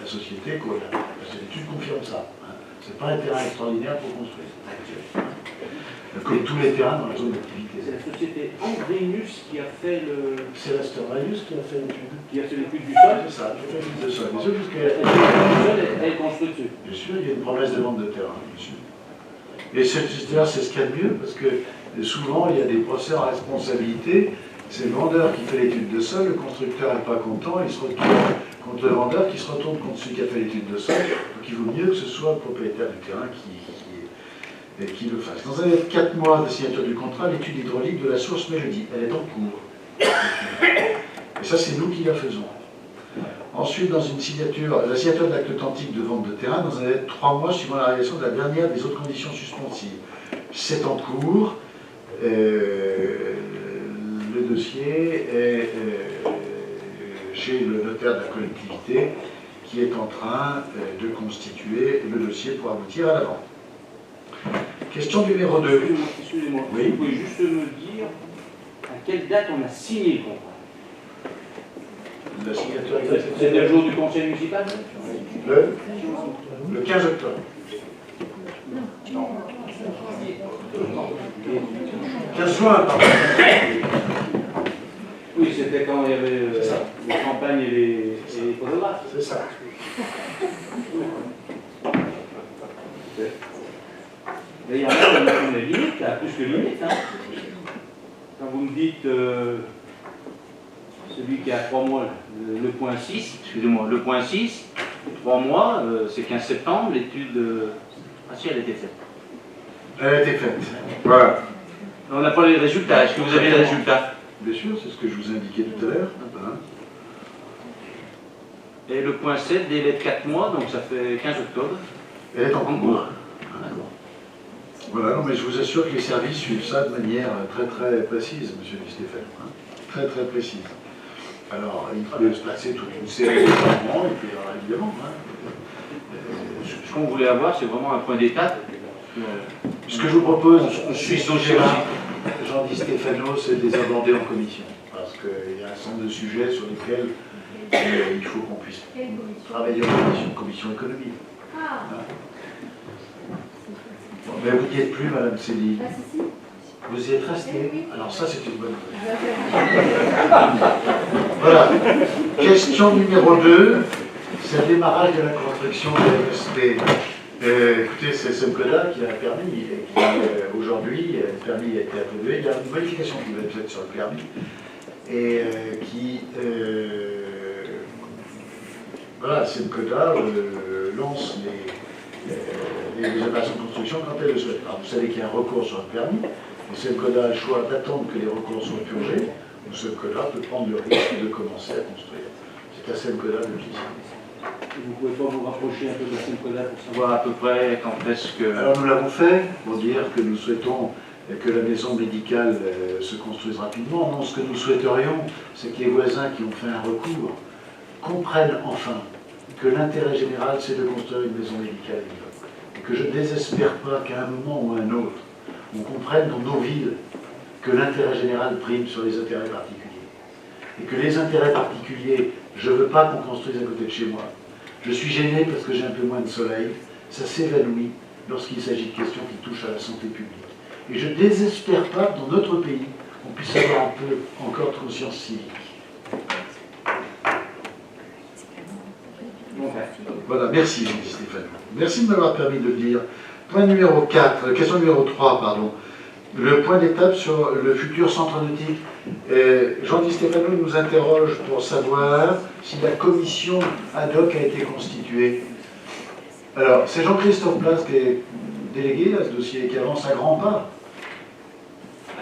la société, l'étude confirme ça. Hein. Ce n'est pas un terrain extraordinaire pour construire. Comme tous les terrains dans la zone d'activité. C'est la société Andrenius qui a fait le... C'est la Andrenius qui a fait l'étude. Qui a fait l'étude du sol. C'est ça, qui a fait l'étude de sol. Bien sûr, elle est construite dessus. Bien sûr, il y a une promesse de vente de terrain, bien sûr. Et c'est ce qu'il y a de mieux, parce que souvent, il y a des procès en responsabilité. C'est le vendeur qui fait l'étude de sol, le constructeur n'est pas content, il se retourne contre le vendeur qui se retourne contre celui qui a fait l'étude de sol. Donc il vaut mieux que ce soit le propriétaire du terrain qui le fasse. Dans un délai de 4 mois de signature du contrat, l'étude hydraulique de la source Mélodie, elle est en cours. Et ça, c'est nous qui la faisons. Ensuite, dans une signature, la signature d'acte authentique de vente de terrain, dans un délai de 3 mois suivant la réalisation de la dernière des autres conditions suspensives. C'est en cours. Le dossier est chez le notaire de la collectivité qui est en train de constituer le dossier pour aboutir à la vente. Question numéro 2. Excusez-moi, oui. Vous pouvez juste me dire à quelle date on a signé le contrat? La signature exacte. C'est le jour du conseil municipal? Le 15 octobre. Non. 15 juin, pardon. Oui, c'était quand il y avait les campagnes et les photographes. C'est ça. Mais il y en a on est limite, là, plus que limite. Hein. Quand vous me dites celui qui a 3 mois, le point 6, excusez-moi, le point 6, 3 mois, c'est 15 septembre, l'étude. Ah si, elle a été faite. Elle a été faite. Voilà. On n'a pas les résultats. Est-ce que vous avez les résultats? Bien sûr, c'est ce que je vous indiquais tout à l'heure. Et le point 7, délai de 4 mois, donc ça fait 15 octobre. Elle est en cours. Voilà, non, mais je vous assure que les services suivent ça de manière très très précise, monsieur Di Stéphane. Hein. Très très précise. Alors, il peut se passer toute une série de changements, et puis évidemment. Hein. Ce qu'on voulait avoir, c'est vraiment un point d'étape. Ce que je vous propose, je suis Jean Di Stéphano, c'est de les aborder en commission. Parce qu'il y a un certain nombre de sujets sur lesquels il faut qu'on puisse travailler en commission économique. Hein. Bon, mais vous n'y êtes plus, Madame Céline. Vous y êtes resté. Alors ça, c'est une bonne nouvelle. Voilà. Question numéro 2. C'est le démarrage de la construction de l'ESP. Écoutez, c'est Semcoda qui a un permis. Aujourd'hui, le permis a été attribué. Il y a une modification qui va être faite sur le permis. Et qui... voilà, Semcoda lance les opérations de construction quand elle le souhaite. Alors vous savez qu'il y a un recours sur le permis, et Semcoda a le choix d'attendre que les recours soient purgés, ou Semcoda peut prendre le risque de commencer à construire. C'est à Semcoda de décider. Vous ne pouvez pas vous rapprocher un peu de Semcoda pour savoir à peu près quand est-ce que... Alors nous l'avons fait pour dire que nous souhaitons que la maison médicale se construise rapidement. Non, ce que nous souhaiterions, c'est que les voisins qui ont fait un recours comprennent enfin que l'intérêt général, c'est de construire une maison médicale et que je ne désespère pas qu'à un moment ou à un autre, on comprenne dans nos villes que l'intérêt général prime sur les intérêts particuliers. Et que les intérêts particuliers, je ne veux pas qu'on construise à côté de chez moi. Je suis gêné parce que j'ai un peu moins de soleil. Ça s'évanouit lorsqu'il s'agit de questions qui touchent à la santé publique. Et je ne désespère pas que dans notre pays, on puisse avoir un peu encore de conscience civique. Voilà, merci Jean-Guy Stéphano. Merci de m'avoir permis de le dire. Point numéro 4, question numéro 3, pardon. Le point d'étape sur le futur centre nautique. Jean-Guy Stéphano nous interroge pour savoir si la commission ad hoc a été constituée. Alors, c'est Jean-Christophe Place qui est délégué à ce dossier, qui avance à grands pas.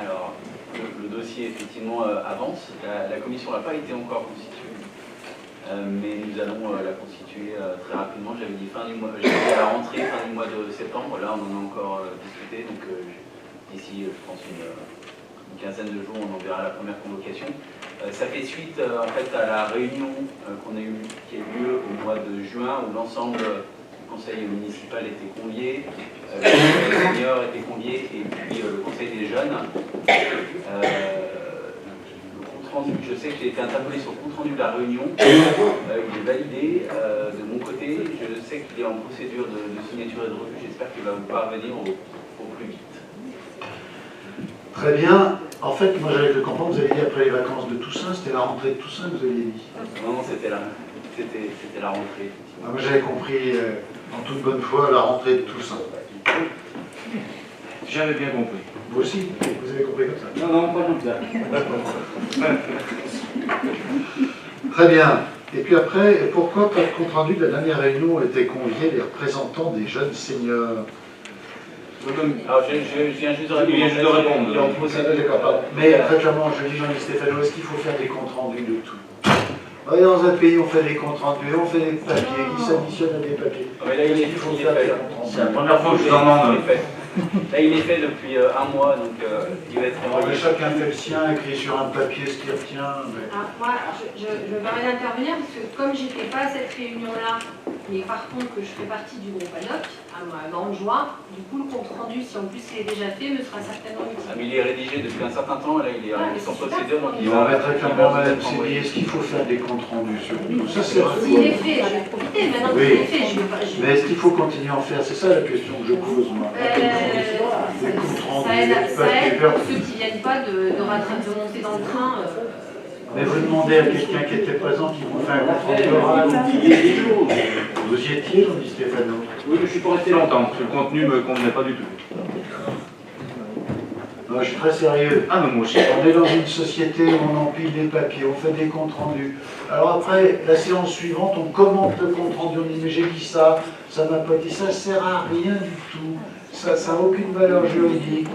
Alors, le dossier effectivement avance. La commission n'a pas été encore constituée. Mais nous allons la constituer très rapidement. J'avais dit fin du mois, j'avais dit à la rentrée, fin du mois de septembre. Là, on en a encore discuté. Donc, d'ici, je pense, une quinzaine de jours, on enverra la première convocation. Ça fait suite en fait à la réunion qu'on a eue, qui a eu lieu au mois de juin, où l'ensemble du conseil municipal était convié, le conseil des seniors était convié, et puis le conseil des jeunes. Je sais que j'ai été interpellé sur le compte rendu de la réunion, il est validé de mon côté, je sais qu'il est en procédure de signature et de revue, j'espère qu'il va vous parvenir au plus vite. Très bien. En fait, moi j'avais cru comprendre, vous avez dit après les vacances de Toussaint, c'était la rentrée de Toussaint que vous aviez dit. Non, c'était la rentrée. Moi j'avais compris en toute bonne foi la rentrée de Toussaint. J'avais bien compris. Vous aussi, vous avez compris comme ça? Non, pas comme ça. Très bien. Et puis après, pourquoi pas de compte rendu de la dernière réunion où étaient conviés les représentants des jeunes seniors? Alors, je viens juste de répondre. Mais très clairement, je dis Jean-Guy Stéphano, est-ce qu'il faut faire des comptes rendus de tout? Dans un pays, on fait des comptes rendus, on fait des papiers, ils s'additionnent à des papiers. Mais là, il est fait. C'est la première fois que je vous en demande. Là, il est fait depuis un mois, donc il va être envoyé. Chacun fait le sien, écrit sur un papier ce qu'il retient. Mais... Moi, je me permets d'intervenir parce que comme j'étais pas à cette réunion-là, mais par contre que je fais partie du groupe ADOC, à ma grande joie, du coup le compte rendu, si en plus il est déjà fait, me sera certainement utile. Mais il est rédigé depuis un certain temps, là il est en procédure, donc il va mettre clairement Madame Sédi, est-ce qu'il faut faire des comptes rendus sur tout ça? S'il est fait, j'en ai profité, maintenant qu'il est fait, je vais pas... Mais est-ce qu'il faut continuer à en faire? C'est ça la question que je pose, moi. Des comptes rendus, ça aide pour ceux qui ne viennent pas de monter dans le train. Mais vous demandez à quelqu'un qui était présent qui vous fait un compte rendu oral. Vous y étiez, Jean-Guy Stéphano? Oui, je ne suis pas resté longtemps, parce que le contenu ne me convenait pas du tout. Non, je suis très sérieux. Ah non, moi aussi. On est dans une société où on empile des papiers, on fait des comptes rendus. Alors après, la séance suivante, on commente le compte rendu, on dit mais j'ai dit ça, ça m'a pas dit ça, ça sert à rien du tout. Ça n'a aucune valeur juridique.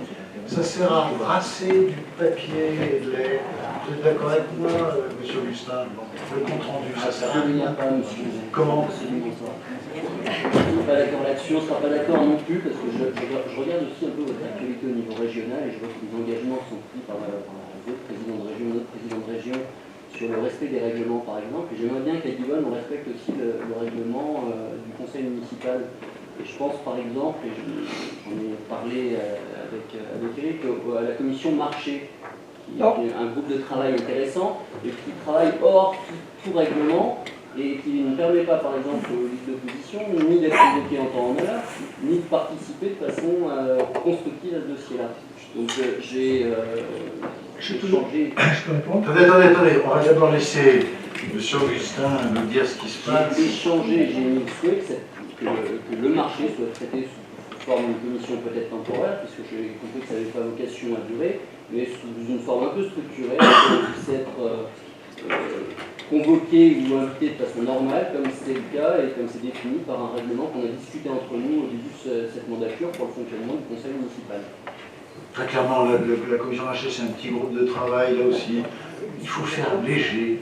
Ça sert à brasser du papier et de lait. Vous êtes d'accord avec moi, monsieur Augustin? Le compte rendu, ça sert à rien. Comment? Je ne suis pas d'accord là-dessus, on ne sera pas d'accord non plus, parce que je regarde aussi un peu votre actualité au niveau régional et je vois que les engagements sont pris par d'autres présidents de région, notre président de région, sur le respect des règlements par exemple. Et j'aimerais bien qu'à Divonne, on respecte aussi le règlement du conseil municipal. Et je pense par exemple, et j'en ai parlé avec Eric, à la commission marché, qui est un groupe de travail intéressant et qui travaille hors tout règlement et qui ne permet pas par exemple aux listes d'opposition ni d'être évoqué en temps en heure, ni de participer de façon constructive à ce dossier-là. Donc j'ai changé. Je peux répondre? Attendez, on va d'abord laisser M. Augustin nous dire ce qui se passe. J'ai changé, j'ai mis le souhait que le marché soit traité sous forme de commission peut-être temporaire, puisque j'ai compris que ça n'avait pas vocation à durer, mais sous une forme un peu structurée, qui puisse être convoqué ou invité de façon normale, comme c'est le cas et comme c'est défini par un règlement qu'on a discuté entre nous au début de cette mandature pour le fonctionnement du conseil municipal. Très clairement, la commission marché, c'est un petit groupe de travail, là aussi. Il faut faire léger.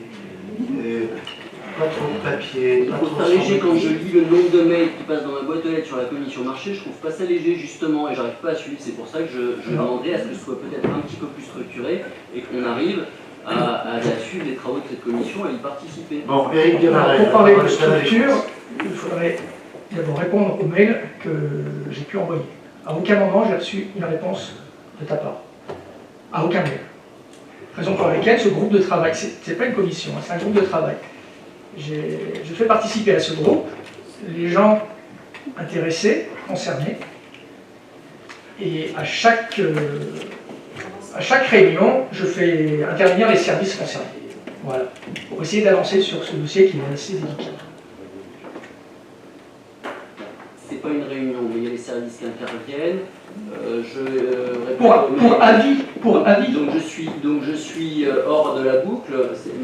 Pas trop de papier, pas trop de léger. Quand je lis le nombre de mails qui passent dans ma boîte aux lettres sur la commission marché, je trouve pas ça léger justement et j'arrive pas à suivre. C'est pour ça que je demanderais à ce que ce soit peut-être un petit peu plus structuré et qu'on arrive à suivre les travaux de cette commission et y participer. Bon, Éric Guémaret, pour parler de structure, il faudrait d'abord répondre aux mails que j'ai pu envoyer. À aucun moment j'ai reçu une réponse de ta part. À aucun mail. Raison pour laquelle ce groupe de travail, c'est pas une commission, c'est un groupe de travail. Je fais participer à ce groupe les gens intéressés, concernés, et à chaque réunion, je fais intervenir les services concernés. Voilà, pour essayer d'avancer sur ce dossier qui est assez délicat. c'est pas une réunion, mais il y a les services qui interviennent. Pour avis. Donc je suis hors de la boucle,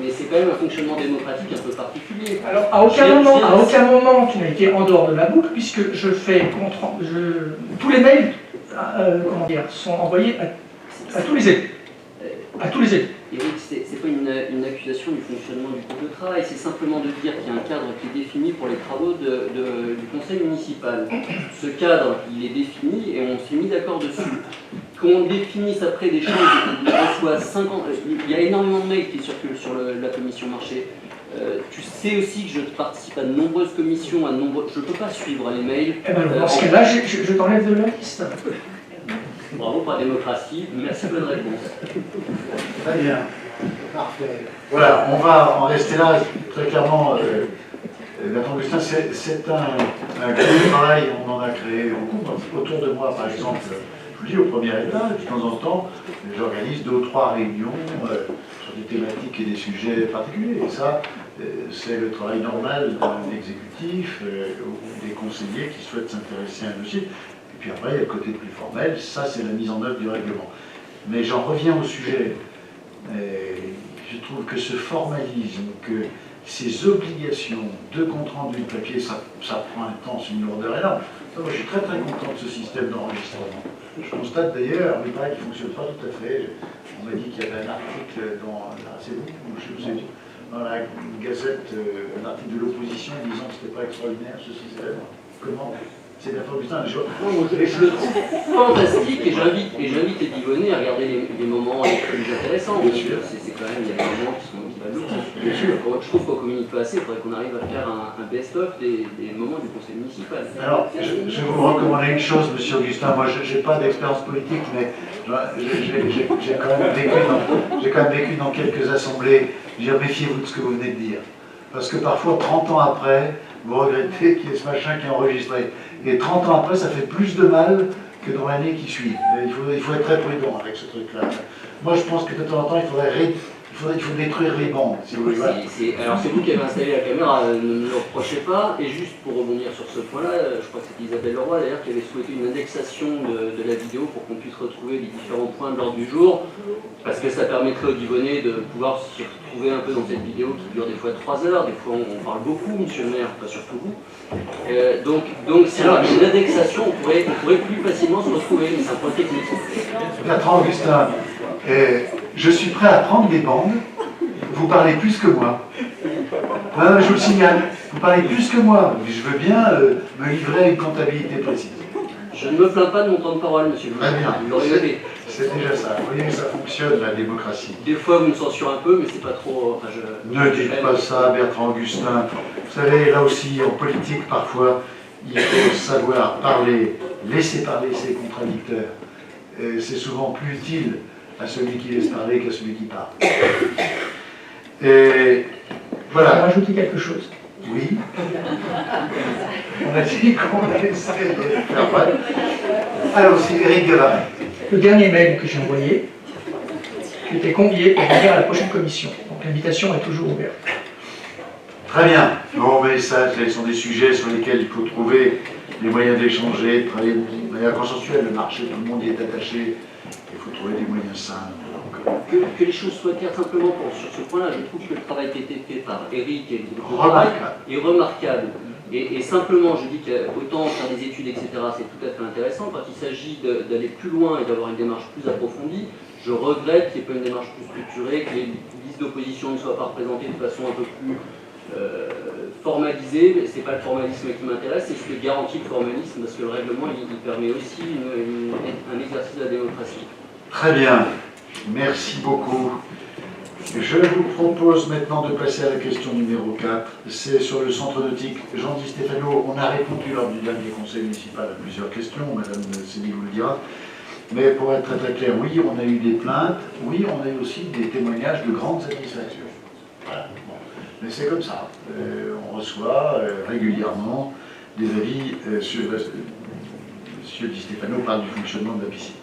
mais c'est quand même un fonctionnement démocratique un peu particulier. Alors à aucun moment tu n'as été en dehors de la boucle, puisque je fais tous les mails sont envoyés à tous les élus. À tous les élus. Eric, c'est pas une accusation du fonctionnement du groupe de travail, c'est simplement de dire qu'il y a un cadre qui est défini pour les travaux du conseil municipal. Ce cadre, il est défini et on s'est mis d'accord dessus. Qu'on définisse après des choses, qu'on reçoit 50... Il y a énormément de mails qui circulent sur la commission marché. Tu sais aussi que je participe à de nombreuses commissions, je ne peux pas suivre les mails. Eh ben, dans ce cas-là, je t'enlève de la liste. Bravo pour la démocratie, merci, bonne réponse. Très bien, parfait. Voilà, on va en rester là, très clairement. Bertrand Augustin, c'est un groupe de travail, on en a créé beaucoup. Autour de moi, par exemple, je vous dis, au premier étage, de temps en temps, j'organise 2 ou 3 réunions sur des thématiques et des sujets particuliers. Et ça, c'est le travail normal d'un exécutif ou des conseillers qui souhaitent s'intéresser à un dossier. Et puis après, il y a le côté plus formel, ça c'est la mise en œuvre du règlement. Mais j'en reviens au sujet. Je trouve que ce formalisme, que ces obligations de compte rendu de papier, ça prend un temps, c'est une lourdeur énorme. Moi, je suis très très content de ce système d'enregistrement. Je constate d'ailleurs, mais pareil, qui ne fonctionne pas tout à fait. On m'a dit qu'il y avait un article dans la Gazette, un article de l'opposition disant que ce n'était pas extraordinaire, ce système. Comment? C'est Bertrand Augustin. Je le trouve fantastique et j'invite Eddy Bonnet à regarder les moments les plus intéressants. C'est quand même, il y a des moments qui valent le coup. Bien sûr. Je trouve qu'on communique pas assez, il faudrait qu'on arrive à faire un best-of des moments du conseil municipal. Alors, je vais vous recommander une chose, monsieur Augustin. Moi, je n'ai pas d'expérience politique, mais j'ai quand même vécu dans quelques assemblées. Méfiez-vous de ce que vous venez de dire. Parce que parfois, 30 ans après, vous regrettez qu'il y ait ce machin qui est enregistré. Et 30 ans après, ça fait plus de mal que dans l'année qui suit. Il faut être très prudent avec ce truc-là. Moi, je pense que de temps en temps, il faut détruire les bandes, si vous voulez. Alors, c'est vous qui avez installé la caméra, ne me le reprochez pas. Et juste pour rebondir sur ce point-là, je crois que c'est Isabelle Leroy, d'ailleurs, qui avait souhaité une indexation de la vidéo pour qu'on puisse retrouver les différents points de l'ordre du jour. Parce que ça permettrait aux Divonnais de pouvoir s'y retrouver un peu dans cette vidéo qui dure des fois 3 heures, des fois on parle beaucoup, monsieur le maire, pas surtout vous. Donc c'est une indexation, on pourrait plus facilement se retrouver, mais c'est un point technique. Bertrand Augustin, je suis prêt à prendre des bandes, vous parlez plus que moi. Je vous le signale, vous parlez plus que moi, mais je veux bien me livrer à une comptabilité précise. Je ne me plains pas de mon temps de parole, monsieur le maire. Très bien. C'est déjà ça. Vous voyez, ça fonctionne, la démocratie. Des fois, vous me censurez un peu, mais c'est pas trop... Ne dites pas ça, Bertrand Augustin. Vous savez, là aussi, en politique, parfois, il faut savoir parler, laisser parler ses contradicteurs. C'est souvent plus utile à celui qui laisse parler qu'à celui qui parle. Et voilà. Je vais rajouter quelque chose. Oui. On a dit qu'on allait essayer de faire mal. Alors, c'est Eric Gavard. Le dernier mail que j'ai envoyé, j'étais convié pour venir à la prochaine commission. Donc l'invitation est toujours ouverte. Très bien. Bon, mais ça, ce sont des sujets sur lesquels il faut trouver les moyens d'échanger, de travailler de manière consensuelle. Le marché, tout le monde y est attaché. Il faut trouver des moyens sains. Que les choses soient claires simplement sur ce point-là, je trouve que le travail qui a été fait par Eric est remarquable. Et simplement, je dis qu'autant faire des études, etc., c'est tout à fait intéressant. Quand il s'agit d'aller plus loin et d'avoir une démarche plus approfondie, je regrette qu'il n'y ait pas une démarche plus structurée, que les listes d'opposition ne soient pas représentées de façon un peu plus formalisée. Ce n'est pas le formalisme qui m'intéresse, c'est ce que garantit le formalisme, parce que le règlement, il permet aussi un exercice de la démocratie. Très bien. Merci beaucoup. Je vous propose maintenant de passer à la question numéro 4. C'est sur le centre nautique Jean Di Stefano. On a répondu lors du dernier conseil municipal à plusieurs questions, Madame Céline vous le dira. Mais pour être très très clair, oui, on a eu des plaintes, oui, on a eu aussi des témoignages de grande satisfaction. Voilà. Bon. Mais c'est comme ça. On reçoit régulièrement des avis sur... Monsieur Di Stefano parle du fonctionnement de la piscine.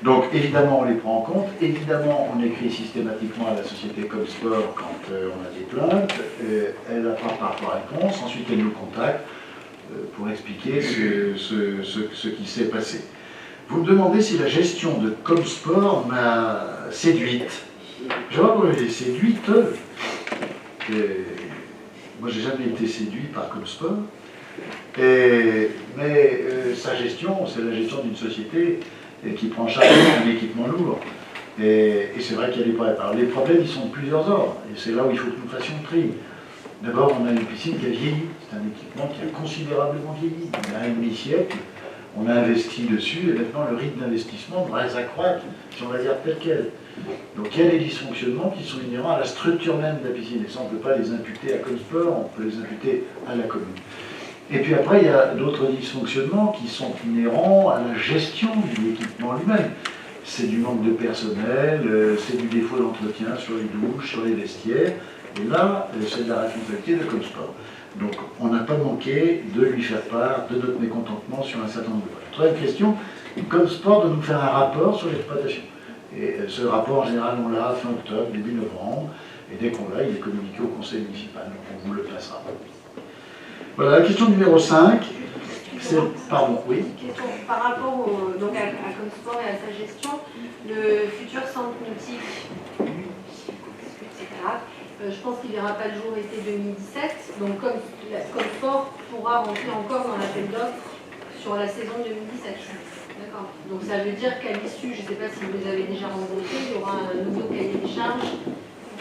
Donc évidemment on les prend en compte, évidemment on écrit systématiquement à la société Comsport quand on a des plaintes, elle n'a pas par réponse, ensuite elle nous contacte, pour expliquer ce qui s'est passé. Vous me demandez si la gestion de Comsport m'a séduite. Je vois que j'ai séduite. Moi, j'ai jamais été séduit par Comsport. Mais sa gestion, c'est la gestion d'une société qui prend en charge un équipement lourd. Et c'est vrai qu'il y a des problèmes. Alors, les problèmes, ils sont de plusieurs ordres. Et c'est là où il faut que nous fassions le tri. D'abord, on a une piscine qui a vieilli. C'est un équipement qui a considérablement vieilli. Il y a un demi-siècle, on a investi dessus, et maintenant, le rythme d'investissement devrait s'accroître si on la garde telle quelle. Donc, il y a des dysfonctionnements qui sont inhérents à la structure même de la piscine. Et ça, on ne peut pas les imputer à Comsport, on peut les imputer à la commune. Et puis après, il y a d'autres dysfonctionnements qui sont inhérents à la gestion de l'équipement lui-même. C'est du manque de personnel, c'est du défaut d'entretien sur les douches, sur les vestiaires. Et là, c'est de la responsabilité de Comsport. Donc, on n'a pas manqué de lui faire part de notre mécontentement sur un certain nombre de points. Troisième question, Comsport doit nous faire un rapport sur l'exploitation. Et ce rapport, en général, on l'a fin octobre, début novembre. Et dès qu'on l'a, il est communiqué au conseil municipal. Donc, on vous le passera. Voilà, la question numéro 5. Pardon, oui. Question par rapport donc à Comsport et à sa gestion, le futur centre nautique, etc. Je pense qu'il ne verra pas le jour été 2017. Donc Comsport pourra rentrer encore dans l'appel d'offres sur la saison 2017. D'accord. Donc ça veut dire qu'à l'issue, je ne sais pas si vous les avez déjà rencontrés, il y aura un nouveau cahier des charges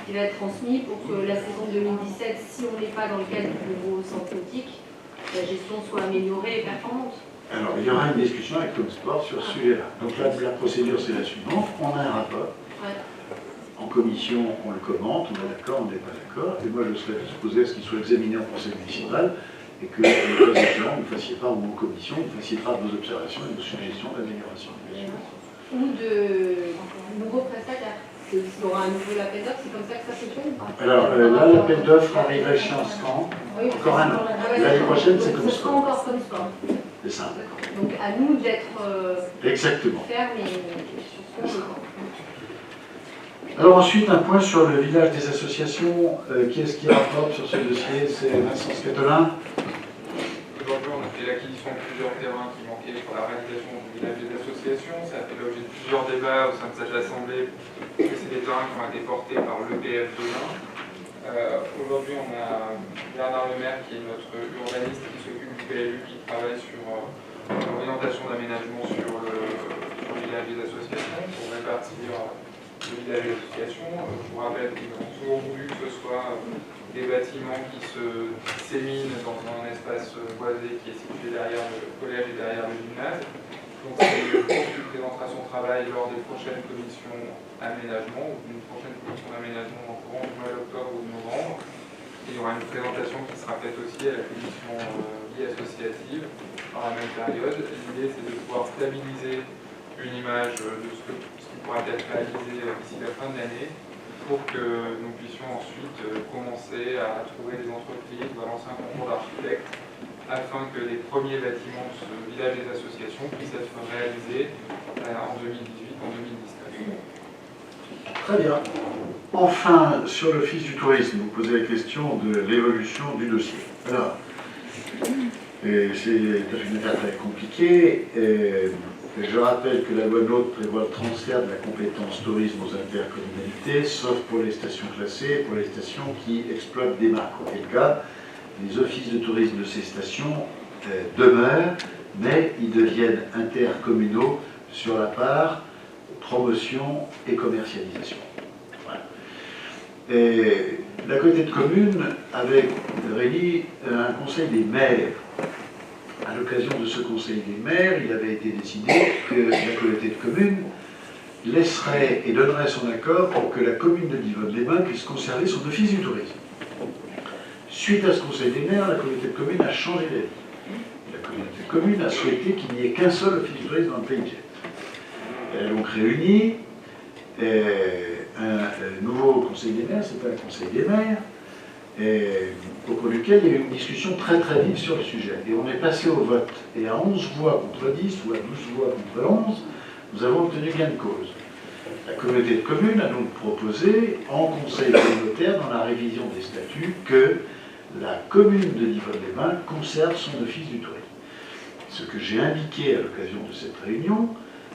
qui va être transmis pour que la saison 2017, si on n'est pas dans le cadre du nouveau centre nautique, la gestion soit améliorée et performante. Alors, il y aura une discussion avec Comsport sur ce sujet-là. Donc là, la procédure, c'est la suivante. On a un rapport. Ouais. En commission, on le commente, on est d'accord, on n'est pas d'accord. Et moi, je serais disposé à ce qu'il soit examiné en conseil municipal et que, le cas échéant, vous ne fassiez pas, ou en commission, vous ne fassiez pas vos observations et vos suggestions d'amélioration. Ou de nouveaux prestataires. Il y aura un nouveau appel d'offres, c'est comme ça que ça fonctionne ou pas? Alors là, l'appel d'offres arrive à échéance quand? Oui, encore un an. L'année prochaine, c'est ce sera Comsport. encore Comsport. C'est ça. Donc à nous d'être Exactement. fermes et sur ce qu'on veut. Alors ensuite, un point sur le village des associations. Qui est-ce qui rapporte sur ce dossier? C'est Vincent Scatolin. Aujourd'hui, on a fait l'acquisition de plusieurs terrains qui manquaient pour la réalisation du village des associations. Ça a fait l'objet de plusieurs débats au sein de cette assemblée, parce que c'est des terrains qui ont été portés par l'EPF de l'Ain. Aujourd'hui, on a Bernard Lemaire, qui est notre urbaniste, qui s'occupe du PLU, qui travaille sur l'orientation d'aménagement sur le village des associations, pour répartir le village des associations. Je vous rappelle qu'ils ont toujours voulu que ce soit des bâtiments qui se séminent dans un espace boisé qui est situé derrière le collège et derrière le gymnase. Donc il présentera son travail lors des prochaines commissions aménagement, ou d'une prochaine commission d'aménagement en courant du mois d'octobre ou de novembre. Et il y aura une présentation qui sera faite aussi à la commission vie associative par la même période. L'idée, c'est de pouvoir stabiliser une image de ce qui pourra être réalisé d'ici la fin de l'année, pour que nous puissions ensuite commencer à trouver des entreprises ou à lancer un concours d'architectes afin que les premiers bâtiments de ce village des associations puissent être réalisés en 2018, en 2019. Très bien. Enfin, sur l'Office du tourisme, vous posez la question de l'évolution du dossier. Alors, c'est une affaire très compliquée. Je rappelle que la loi NOTRe prévoit le transfert de la compétence tourisme aux intercommunalités, sauf pour les stations classées, pour les stations qui exploitent des marques. Auquel cas, les offices de tourisme de ces stations demeurent, mais ils deviennent intercommunaux sur la part promotion et commercialisation. Voilà. Et la communauté de communes avait réuni un conseil des maires. À l'occasion de ce conseil des maires, il avait été décidé que la communauté de communes laisserait et donnerait son accord pour que la commune de Divonne-les-Bains puisse conserver son office du tourisme. Suite à ce conseil des maires, la communauté de communes a changé d'avis. La communauté de communes a souhaité qu'il n'y ait qu'un seul office du tourisme dans le pays de Gênes. Elle a donc réuni un nouveau conseil des maires, c'est pas un conseil des maires, au cours duquel il y a eu une discussion très très vive sur le sujet. Et on est passé au vote. Et à 11 voix contre 10, ou à 12 voix contre 11, nous avons obtenu gain de cause. La communauté de communes a donc proposé, en conseil communautaire, dans la révision des statuts, que la commune de Divonne-les-Bains conserve son office du tourisme. Ce que j'ai indiqué à l'occasion de cette réunion,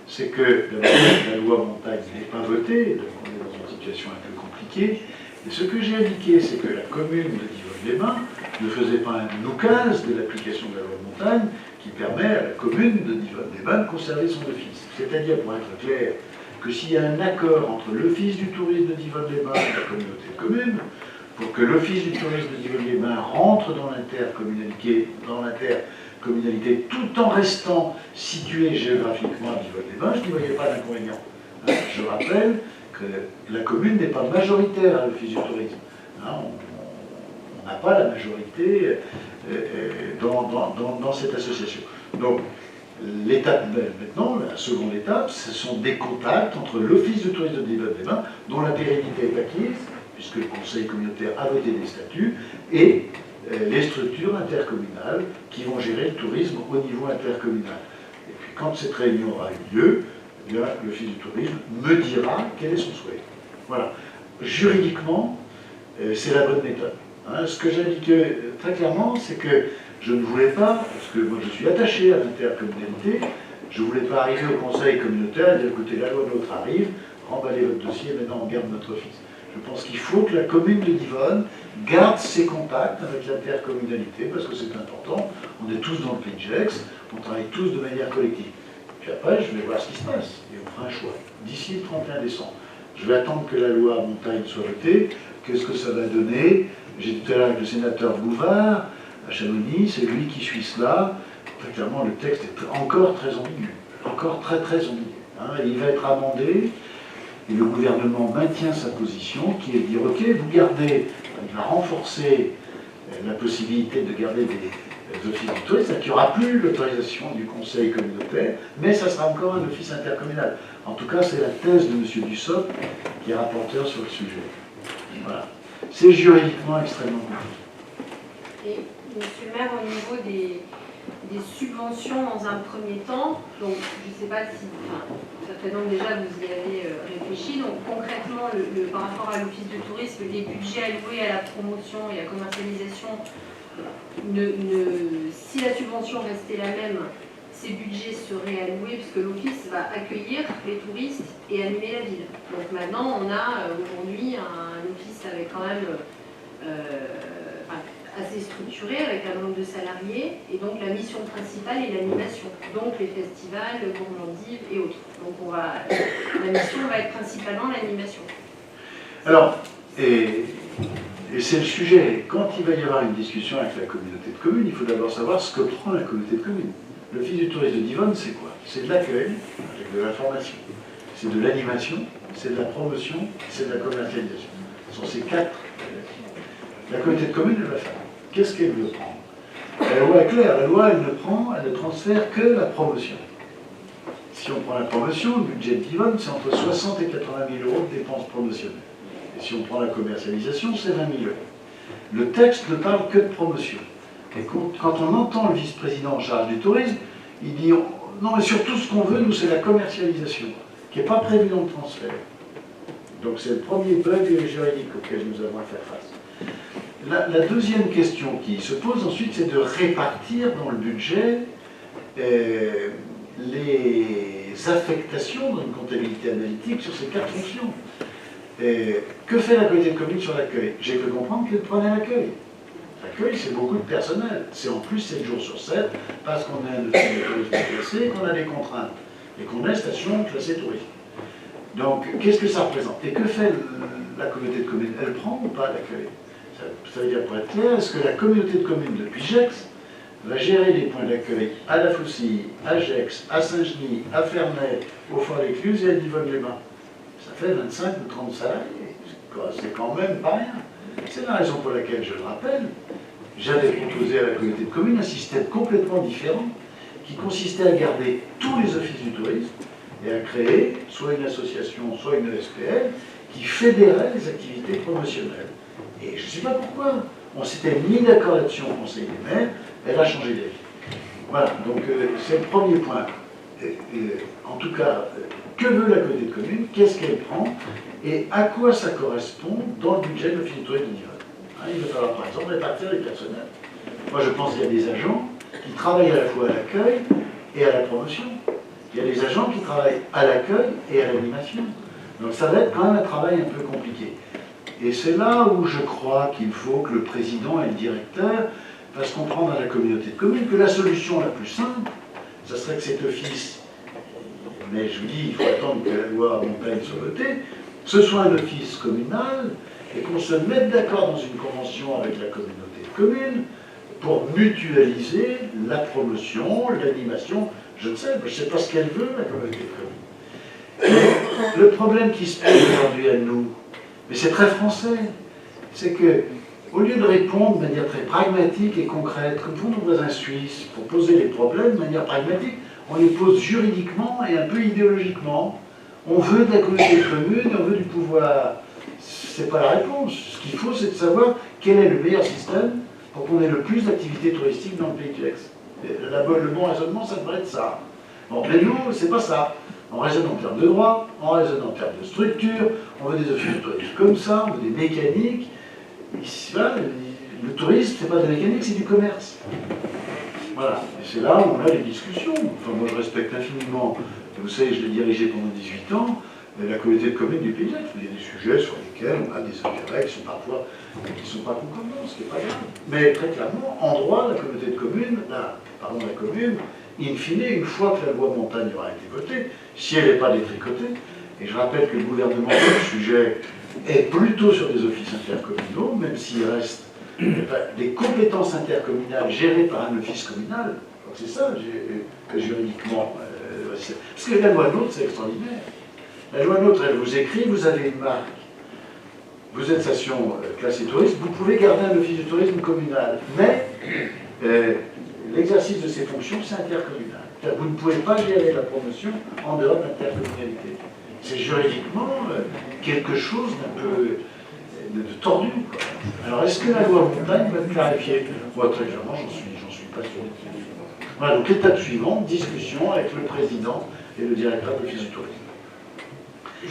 c'est que la loi montagne n'est pas votée, donc on est dans une situation un peu compliquée. Et ce que j'ai indiqué, c'est que la commune de Divonne-les-Bains ne faisait pas un oukase de l'application de la loi montagne qui permet à la commune de Divonne-les-Bains de conserver son office. C'est-à-dire, pour être clair, que s'il y a un accord entre l'office du tourisme de Divonne-les-Bains et la communauté de communes, pour que l'office du tourisme de Divonne-les-Bains rentre dans l'intercommunalité, tout en restant situé géographiquement à Divonne-les-Bains, je n'y voyais pas d'inconvénient. Je rappelle que la commune n'est pas majoritaire à l'office du tourisme. On n'a pas la majorité dans cette association. Donc, l'étape maintenant, la seconde étape, ce sont des contacts entre l'office du tourisme de Divonne-les-Bains, dont la pérennité est acquise, puisque le conseil communautaire a voté des statuts, et les structures intercommunales qui vont gérer le tourisme au niveau intercommunal. Et puis quand cette réunion aura eu lieu, eh bien, l'office du tourisme me dira quel est son souhait. Voilà. Juridiquement, c'est la bonne méthode. Ce que j'indiquais très clairement, c'est que je ne voulais pas, parce que moi je suis attaché à l'intercommunalité, je ne voulais pas arriver au conseil communautaire et dire écoutez, la loi NOTRe arrive, remballez votre dossier, maintenant on garde notre office. Je pense qu'il faut que la commune de Divonne garde ses contacts avec l'intercommunalité, parce que c'est important. On est tous dans le PIGEX, on travaille tous de manière collective. Puis après, je vais voir ce qui se passe, et on fera un choix. D'ici le 31 décembre. Je vais attendre que la loi montagne soit votée. Qu'est-ce que ça va donner? J'ai tout à l'heure avec le sénateur Bouvard, à Chamonix, c'est lui qui suit cela. Très clairement, le texte est encore très ambigu. Encore très très ambigu. Il va être amendé. Et le gouvernement maintient sa position qui est de dire ok, vous gardez, il va renforcer la possibilité de garder des offices du tourisme, c'est-à-dire qu'il n'y aura plus l'autorisation du conseil communautaire, mais ça sera encore un office intercommunal. En tout cas, c'est la thèse de M. Dussopt qui est rapporteur sur le sujet. Voilà. C'est juridiquement extrêmement compliqué. Et monsieur le maire, au niveau des subventions dans un premier temps, donc je ne sais pas si, certainement déjà vous y avez réfléchi, donc concrètement par rapport à l'office de tourisme, les budgets alloués à la promotion et à la commercialisation, si la subvention restait la même, ces budgets seraient alloués puisque l'office va accueillir les touristes et animer la ville. Donc maintenant on a aujourd'hui un office avec quand même assez structuré, avec un nombre de salariés, et donc la mission principale est l'animation, donc les festivals, gourmandises et autres. Donc la mission va être principalement l'animation. Alors, et c'est le sujet, quand il va y avoir une discussion avec la communauté de communes, il faut d'abord savoir ce que prend la communauté de communes. L'office du tourisme de Divonne, c'est quoi? C'est de l'accueil, avec de l'information, c'est de l'animation, c'est de la promotion, c'est de la commercialisation. Ce sont ces quatre. La communauté de communes, elle va faire. Qu'est-ce qu'elle veut prendre? La loi est claire, la loi, elle ne transfère que la promotion. Si on prend la promotion, le budget de Divonne, c'est entre 60 et 80 000 euros de dépenses promotionnelles. Et si on prend la commercialisation, c'est 20 000 euros. Le texte ne parle que de promotion. Et quand on entend le vice-président en charge du tourisme, il dit non, mais surtout ce qu'on veut, nous, c'est la commercialisation, qui n'est pas prévue dans le transfert. Donc c'est le premier bug juridique auquel nous avons à faire face. La deuxième question qui se pose ensuite, c'est de répartir dans le budget les affectations dans une comptabilité analytique sur ces quatre fonctions. Que fait la communauté de communes sur l'accueil? J'ai cru comprendre qu'elle prenait l'accueil. L'accueil, c'est beaucoup de personnel. C'est en plus 7 jours sur 7, parce qu'on est un office de tourisme classé, qu'on a des contraintes, et qu'on est station classée tourisme. Donc, qu'est-ce que ça représente? Et que fait la communauté de communes? Elle prend ou pas l'accueil? Ça veut dire, pour être clair, est-ce que la communauté de communes de Pigex va gérer les points d'accueil à La Faucille, à Gex, à Saint-Genis, à Ferney, au Fort-l'Écluse et à Divonne-les-Bains? Ça fait 25 ou 30 salariés. C'est quand même pas rien. C'est la raison pour laquelle, je le rappelle, j'avais proposé à la communauté de communes un système complètement différent qui consistait à garder tous les offices du tourisme et à créer soit une association, soit une SPL qui fédérait les activités promotionnelles. Et je ne sais pas pourquoi. On s'était mis d'accord là-dessus au Conseil des maires, elle a changé d'avis. Voilà, donc c'est le premier point. En tout cas, que veut la communauté de communes? Qu'est-ce qu'elle prend? Et à quoi ça correspond dans le budget de l'Office du tourisme de Divonne? Il va falloir par exemple répartir les personnels. Moi je pense qu'il y a des agents qui travaillent à la fois à l'accueil et à la promotion. Il y a des agents qui travaillent à l'accueil et à l'animation. Donc ça va être quand même un travail un peu compliqué. Et c'est là où je crois qu'il faut que le président et le directeur fassent comprendre à la communauté de communes que la solution la plus simple, ça serait que cet office, mais je vous dis, il faut attendre que la loi montagne soit votée, ce soit un office communal et qu'on se mette d'accord dans une convention avec la communauté de communes pour mutualiser la promotion, l'animation, je ne sais pas ce qu'elle veut, la communauté de communes. Mais le problème qui se pose aujourd'hui à nous, mais c'est très français, c'est que au lieu de répondre de manière très pragmatique et concrète, comme font nos voisins suisses, pour poser les problèmes de manière pragmatique, on les pose juridiquement et un peu idéologiquement. On veut de la communauté de communes, on veut du pouvoir. C'est pas la réponse. Ce qu'il faut, c'est de savoir quel est le meilleur système pour qu'on ait le plus d'activités touristiques dans le pays de Gex. Le bon raisonnement, ça devrait être ça. Bon, mais nous, c'est pas ça. On raisonne en termes de droit, on raisonne en termes de structure, on veut des offices de tourisme comme ça, on veut des mécaniques. Ici, là, le tourisme, c'est pas de la mécanique, c'est du commerce. Voilà. Et c'est là où on a les discussions. Enfin, moi, je respecte infiniment, vous savez, je l'ai dirigé pendant 18 ans, la communauté de communes du pays de Gex. Il y a des sujets sur lesquels on a des intérêts qui sont parfois qui ne sont pas concordants, ce qui n'est pas grave. Mais très clairement, en droit, la communauté de communes, la commune, in fine, une fois que la loi montagne aura été votée, si elle n'est pas détricotée, et je rappelle que le gouvernement sur le sujet est plutôt sur des offices intercommunaux, même s'il reste des compétences intercommunales gérées par un office communal. Donc c'est ça, juridiquement. Parce que la loi NOTRe, c'est extraordinaire. La loi NOTRe, elle vous écrit, vous avez une marque, vous êtes station classée tourisme, vous pouvez garder un office de tourisme communal, mais l'exercice de ces fonctions, c'est intercommunal. Vous ne pouvez pas gérer la promotion en dehors de l'intercommunalité. C'est juridiquement quelque chose d'un peu de tordu, quoi. Alors, est-ce que la loi montagne va clarifier? Moi, très clairement, j'en suis pas sûr. Voilà, donc l'étape suivante, discussion avec le président et le directeur de l'office du tourisme.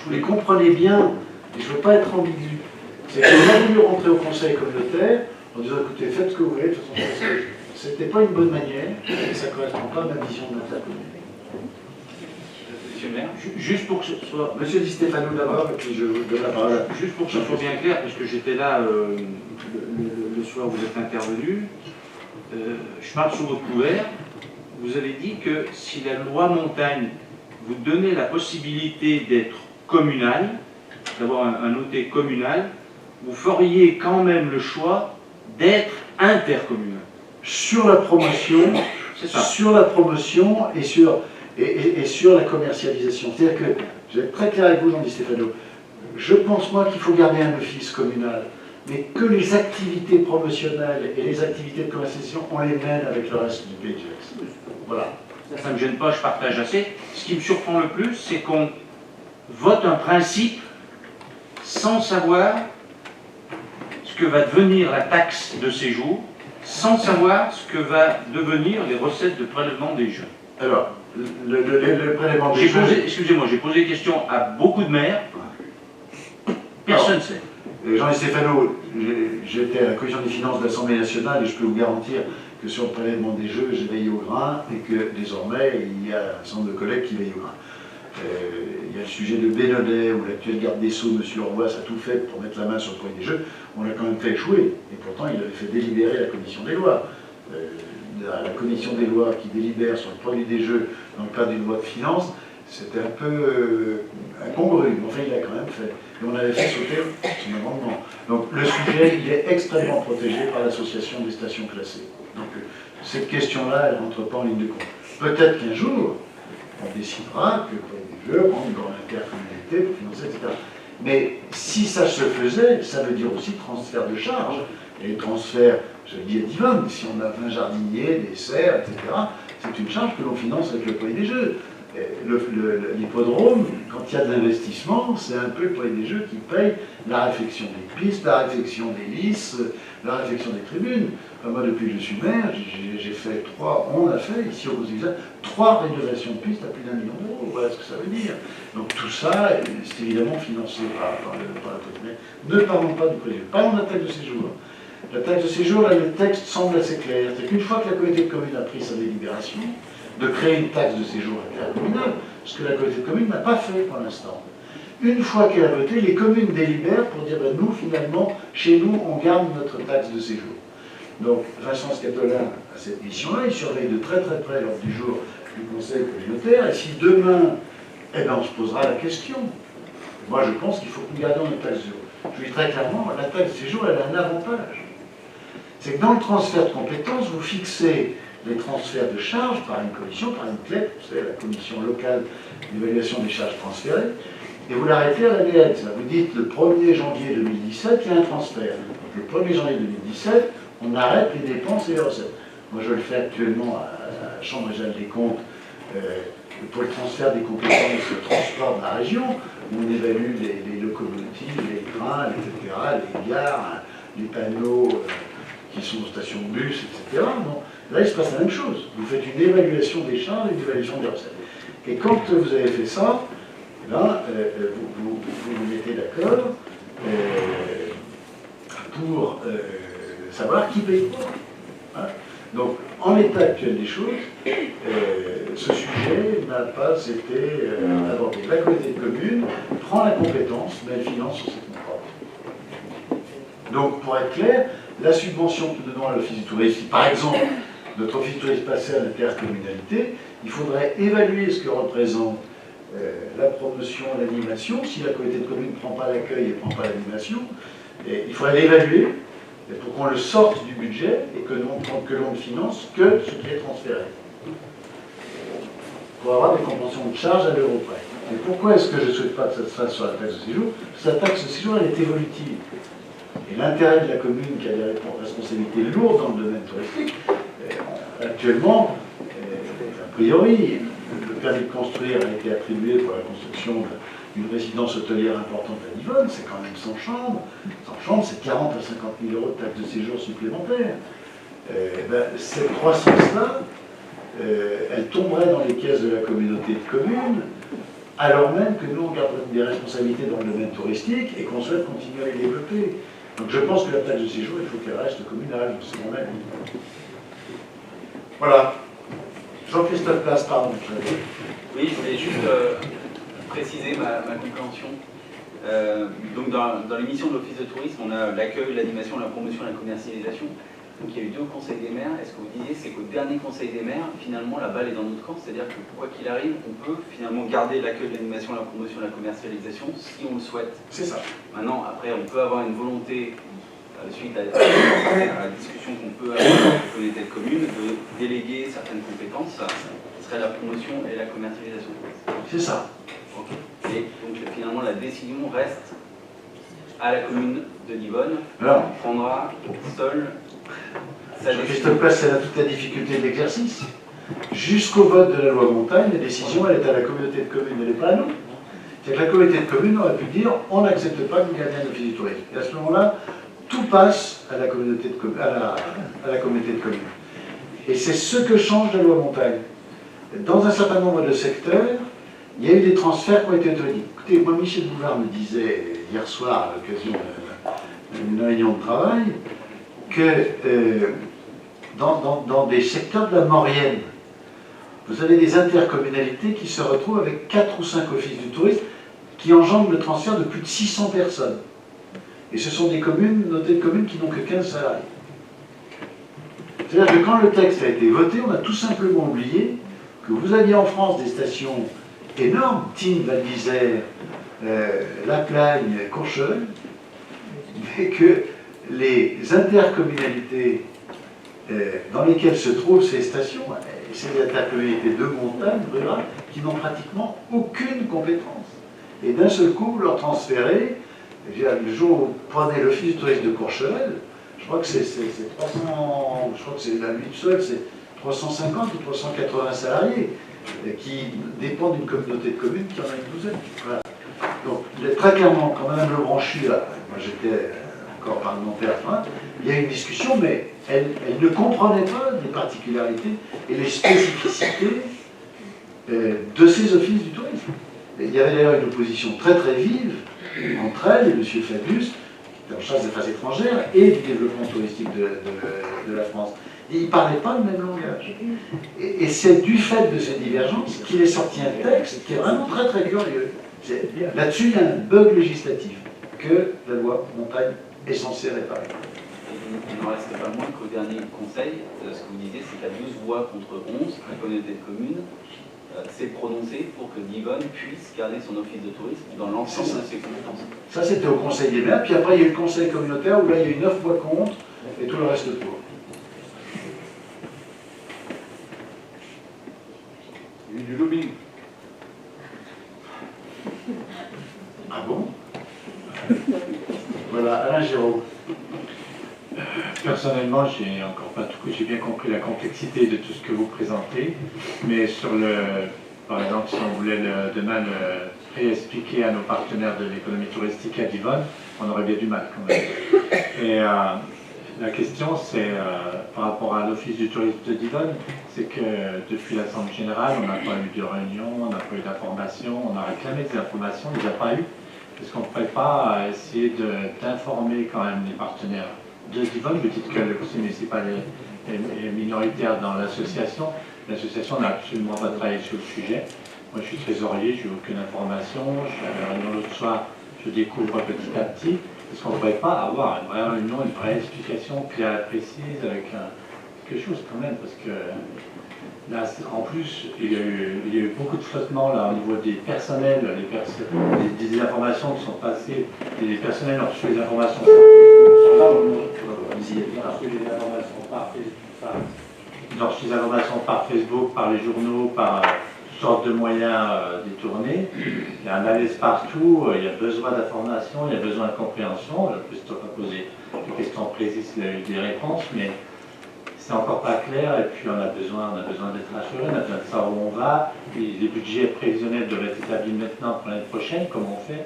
Vous les comprenez bien, et je ne veux pas être ambigu. C'est qu'on a voulu rentrer au conseil communautaire en disant, écoutez, faites ce que vous voulez, de toute façon, c'était pas une bonne manière, et ça ne correspond pas à ma vision de l'intercommunalité. Monsieur le maire, juste pour que ce soit... Monsieur Di Stefano d'abord, et puis je vous donne la parole. Juste pour que ce soit bien clair, parce que j'étais là le soir où vous êtes intervenu, je parle sous votre couvert, vous avez dit que si la loi montagne vous donnait la possibilité d'être communal, d'avoir un OT communal, vous feriez quand même le choix d'être intercommunal. Sur la promotion, sur la promotion et sur la commercialisation. C'est-à-dire que, je vais être très clair avec vous, Jean-Di Stefano, je pense moi qu'il faut garder un office communal, mais que les activités promotionnelles et les activités de commercialisation, on les mène avec le reste du pays de Gex. Voilà. Ça ne me gêne pas, je partage assez. Ce qui me surprend le plus, c'est qu'on vote un principe sans savoir ce que va devenir la taxe de séjour, sans savoir ce que va devenir les recettes de prélèvement des jeux. Alors, le prélèvement des jeux... Excusez-moi, j'ai posé des questions à beaucoup de maires. Personne ne sait. Jean-Di Stefano, j'étais à la commission des finances de l'Assemblée nationale et je peux vous garantir que sur le prélèvement des jeux, j'ai veillé au grain et que désormais, il y a un certain nombre de collègues qui veillent au grain. Il y a le sujet de Bénodet, où l'actuel garde des Sceaux, M. Roy, a tout fait pour mettre la main sur le point des jeux. On l'a quand même fait échouer. Et pourtant, il avait fait délibérer la commission des lois. La commission des lois qui délibère sur le produit des jeux dans le cadre d'une loi de finances, c'était un peu incongru. Enfin, il l'a quand même fait. Et on avait fait sauter son amendement. Donc le sujet, il est extrêmement protégé par l'association des stations classées. Donc cette question-là, elle ne rentre pas en ligne de compte. Peut-être qu'un jour, on décidera que les jeux rentrent dans l'intercommunalité pour financer, etc. Mais si ça se faisait, ça veut dire aussi transfert de charges. Et transfert, je le dis à Divonne, si on a 20 jardiniers, des serres, etc., c'est une charge que l'on finance avec le prix des jeux. L'hippodrome, quand il y a de l'investissement, c'est un peu le prix des jeux qui paye la réfection des pistes, la réfection des lices, la réfection des tribunes. Enfin, moi, depuis que je suis maire, on a fait ici au Conseil d'État 3 rénovations de pistes à plus d'1 million d'euros. Voilà ce que ça veut dire. Donc tout ça, c'est évidemment financé par la police. Ne parlons pas du prix des jeux. Parlons de la taxe de séjour. La taxe de séjour, là, le texte semble assez clair. C'est qu'une fois que la communauté de communes a pris sa délibération de créer une taxe de séjour intercommunale, ce que la communauté de communes n'a pas fait pour l'instant. Une fois qu'elle a voté, les communes délibèrent pour dire ben, nous, finalement, chez nous, on garde notre taxe de séjour. Donc, Vincent Scatolin a cette mission-là, il surveille de très très près l'ordre du jour du Conseil communautaire, et si demain, eh ben, on se posera la question. Moi, je pense qu'il faut que nous gardions notre taxe de séjour. Je vous dis très clairement, la taxe de séjour, elle a un avantage. C'est que dans le transfert de compétences, vous fixez les transferts de charges par une commission, par une CLEP, vous savez, la commission locale d'évaluation des charges transférées, et vous l'arrêtez à l'année N. Vous dites le 1er janvier 2017, il y a un transfert. Donc, le 1er janvier 2017, on arrête les dépenses et les recettes. Moi, je le fais actuellement à la Chambre régionale des comptes pour le transfert des compétences de transport de la région, où on évalue les locomotives, les trains, etc., les gares, les panneaux qui sont aux stations de bus, etc. Bon, là, il se passe la même chose. Vous faites une évaluation des charges et une évaluation des recettes. Et quand vous avez fait ça, eh ben, vous vous mettez d'accord pour savoir qui paye quoi. Hein. Donc, en l'état actuel des choses, ce sujet n'a pas été abordé. La communauté de communes prend la compétence, mais elle finance sur ses comptes propres. Donc, pour être clair, la subvention que nous donnons à l'Office du tourisme, si par exemple notre Office du tourisme passait à l'intercommunalité, il faudrait évaluer ce que représente la promotion, l'animation. Si la communauté de communes ne prend pas l'accueil et ne prend pas l'animation, il faudrait l'évaluer pour qu'on le sorte du budget et que l'on ne finance que ce qui est transféré. Pour avoir des compensations de charges à l'euro près. Et pourquoi est-ce que je ne souhaite pas que ça se fasse sur la taxe de séjour? Parce que la taxe de séjour, elle est évolutive. Et l'intérêt de la commune qui a des responsabilités lourdes dans le domaine touristique, actuellement, a priori, le permis de construire a été attribué pour la construction d'une résidence hôtelière importante à Nivonne, c'est quand même 100 chambres. 100 chambres, c'est 40 à 50 000 euros de taxe de séjour supplémentaire. Cette croissance-là, elle tomberait dans les caisses de la communauté de communes, alors même que nous, on garde des responsabilités dans le domaine touristique et qu'on souhaite continuer à les développer. Donc je pense que la taxe de séjour, il faut qu'elle reste communale, c'est mon avis. Voilà. Jean-Christophe Place, pardon. Oui, je voulais juste préciser ma compréhension. Donc dans l'émission de l'Office de tourisme, on a l'accueil, l'animation, la promotion, la commercialisation. Donc il y a eu 2 conseils des maires. Et ce que vous disiez, c'est qu'au dernier conseil des maires, finalement, la balle est dans notre camp. C'est-à-dire que quoi qu'il arrive, on peut finalement garder l'accueil, l'animation, la promotion, la commercialisation, si on le souhaite. C'est ça. Maintenant, après, on peut avoir une volonté, suite à la discussion qu'on peut avoir avec la communauté de communes, de déléguer certaines compétences. Ça serait la promotion et la commercialisation. C'est ça. Okay. Et donc finalement, la décision reste à la commune de Nivonne. Alors, on prendra seule sa décision. Christophe Place, c'est là toute la difficulté de l'exercice. Jusqu'au vote de la loi montagne, la décision, elle est à la communauté de communes, elle n'est pas à nous. C'est que la communauté de communes aurait pu dire on n'accepte pas que nous gardions l'office du tourisme. Et à ce moment-là, tout passe à la communauté de, à la communauté de communes. Et c'est ce que change la loi montagne. Dans un certain nombre de secteurs, il y a eu des transferts qui ont été autorisés. Écoutez, moi, Michel Bouvard me disait hier soir, à l'occasion d'une réunion de travail, que dans des secteurs de la Maurienne, vous avez des intercommunalités qui se retrouvent avec 4 ou 5 offices du tourisme qui engendrent le transfert de plus de 600 personnes. Et ce sont des communes, notées de communes qui n'ont que 15 salariés. C'est-à-dire que quand le texte a été voté, on a tout simplement oublié que vous aviez en France des stations énormes, Tignes, Val d'Isère, La Plagne, Courchevel, mais que les intercommunalités dans lesquelles se trouvent ces stations, c'est des intercommunalités de montagne, rurales, qui n'ont pratiquement aucune compétence. Et d'un seul coup, vous leur transférez, le jour où vous prenez l'office du tourisme de Courchevel, je crois que c'est 300, je crois que c'est la lui seul, c'est 350 ou 380 salariés qui dépendent d'une communauté de communes qui en a une douzaine. Voilà. Donc, très clairement, quand Mme Lebranchu, moi j'étais encore parlementaire, il y a eu une discussion, mais elle ne comprenait pas les particularités et les spécificités de ces offices du tourisme. Et il y avait d'ailleurs une opposition très très vive entre elle et M. Fabius, en charge des affaires étrangères et du développement touristique de la France. Et ils ne parlaient pas le même langage. Et c'est du fait de ces divergences qu'il est sorti un texte qui est vraiment très très curieux. Là-dessus, il y a un bug législatif que la loi Montagne est censée réparer. Il n'en reste pas moins qu'au dernier conseil, ce que vous disiez, c'est qu'à 12 voix contre 11, la communauté de communes s'est prononcée pour que Divonne puisse garder son office de tourisme dans l'ensemble de ses compétences. Ça, c'était au conseil des maires, puis après, il y a eu le conseil communautaire où là, il y a eu 9 voix contre et tout le reste pour. Il y a eu du lobbying. Ah bon? Voilà, Alain Giraud. Personnellement, j'ai encore pas tout, j'ai bien compris la complexité de tout ce que vous présentez, mais sur le, par exemple, si on voulait demain le réexpliquer à nos partenaires de l'économie touristique à Divonne, on aurait bien du mal quand même. Et la question, c'est par rapport à l'Office du tourisme de Divonne, c'est que depuis l'Assemblée générale, on n'a pas eu de réunion, on n'a pas eu d'informations, on a réclamé des informations, on ne les a pas eues. Est-ce qu'on ne pourrait pas essayer d'informer quand même les partenaires de Divonne? Vous dites que le conseil municipal est minoritaire dans l'association. L'association n'a absolument pas travaillé sur le sujet. Moi, je suis trésorier, je n'ai aucune information. Je suis à la réunion l'autre soir, je découvre petit à petit. Est-ce qu'on ne pourrait pas avoir une vraie réunion, une vraie explication claire et précise avec quelque chose quand même? Parce que là, en plus, il y a eu beaucoup de flottements là, au niveau des personnels, des informations qui sont passées, les personnels ont reçu les informations par Facebook, par les journaux, par toutes sortes de moyens détournés. Il y a un malaise partout, il y a besoin d'informations, il y a besoin de compréhension. Christophe a posé des questions précises, des réponses, mais c'est encore pas clair et puis on a besoin d'être rassuré, on a besoin de savoir où on va. Les budgets prévisionnels doivent être établis maintenant pour l'année prochaine, comment on fait,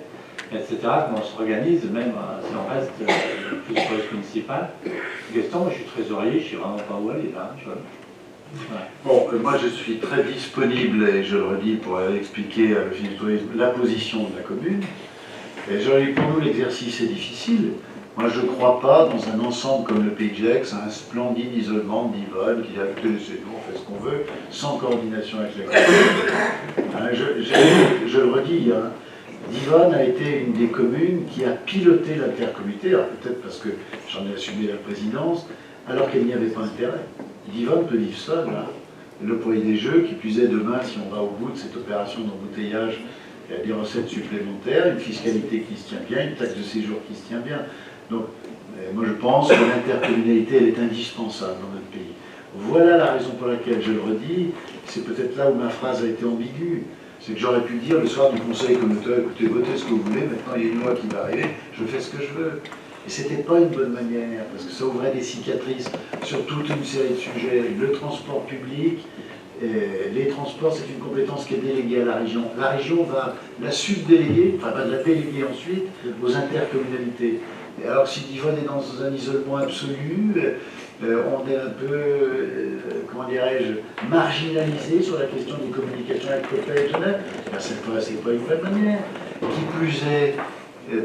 etc. Comment on s'organise, même si on reste plus tourisme municipal. Question, moi je suis trésorier, je ne sais vraiment pas où aller là. Ouais. Bon, moi je suis très disponible, et je le redis, pour expliquer à l'Office du tourisme la position de la commune. Et je redis, pour nous l'exercice est difficile. Moi, je ne crois pas dans un ensemble comme le Pays de Gex, un splendide isolement de Divonne qui dit laissez-nous, on fait ce qu'on veut, sans coordination avec la commune. Je le redis, hein, Divonne a été une des communes qui a piloté l'intercommunalité, alors peut-être parce que j'en ai assumé la présidence, alors qu'elle n'y avait pas intérêt. Divonne peut vivre seul, hein. Le Poirier des Jeux, qui plus est demain, si on va au bout de cette opération d'embouteillage, il y a des recettes supplémentaires, une fiscalité qui se tient bien, une taxe de séjour qui se tient bien. Donc, moi je pense que l'intercommunalité, elle est indispensable dans notre pays. Voilà la raison pour laquelle je le redis, c'est peut-être là où ma phrase a été ambiguë. C'est que j'aurais pu dire le soir du conseil communautaire, écoutez, votez ce que vous voulez, maintenant il y a une loi qui va arriver, je fais ce que je veux. Et c'était pas une bonne manière, parce que ça ouvrait des cicatrices sur toute une série de sujets. Le transport public, les transports, c'est une compétence qui est déléguée à la région. La région va la subdéléguer, enfin va la déléguer ensuite aux intercommunalités. Et alors si Divonne est dans un isolement absolu, on est un peu, comment dirais-je, marginalisé sur la question des communications avec Coppet et Genève. Ben, c'est pas une bonne manière. Qui plus est,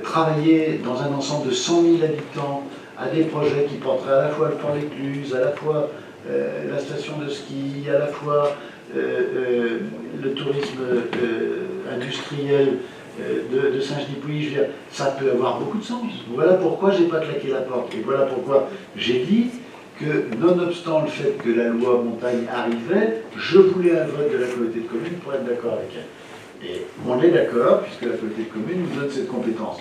travailler dans un ensemble de 100 000 habitants à des projets qui porteraient à la fois le port d'Écluse, à la fois la station de ski, à la fois le tourisme industriel de Saint-Genis-Pouilly, je veux dire, ça peut avoir beaucoup de sens. Voilà pourquoi je n'ai pas claqué la porte. Et voilà pourquoi j'ai dit que, nonobstant le fait que la loi Montagne arrivait, je voulais un vote de la communauté de communes pour être d'accord avec elle. Et on est d'accord, puisque la communauté de communes nous donne cette compétence.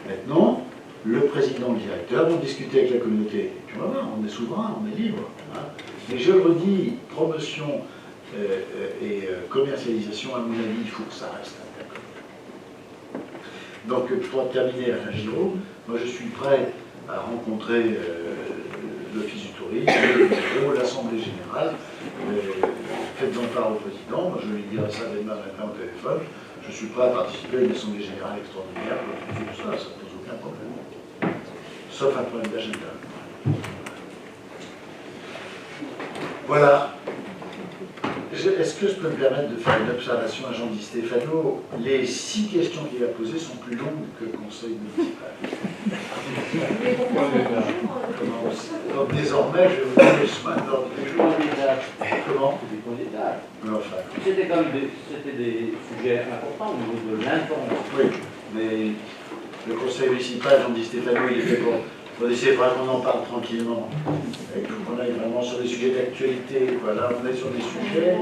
Maintenant, le président, le directeur vont discuter avec la communauté. Et puis on va voir, on est souverain, on est libre. Hein. Mais je le redis, promotion et commercialisation, à mon avis, il faut que ça reste un accord. Donc, pour terminer à Giraud, moi je suis prêt à rencontrer l'Office du tourisme, le bureau, l'Assemblée générale. Faites-en part au président, moi je lui dirai ça demain matin au téléphone. Je suis prêt à participer à une Assemblée générale extraordinaire pour tout ça, ça ne pose aucun problème. Sauf un problème d'agenda. est-ce que je peux me permettre de faire une observation à Jean Di Stefano? Les 6 questions qu'il a posées sont plus longues que le conseil municipal. Donc désormais, je vais vous donner le soin de l'ordre du jour. Comment? Enfin. C'était des sujets importants au niveau de l'information. Oui, mais le conseil municipal, Jean Di Stefano, il est fait pour essayer vraiment qu'on en parle tranquillement. Et qu'on aille vraiment sur des sujets d'actualité. Voilà, on est sur des sujets.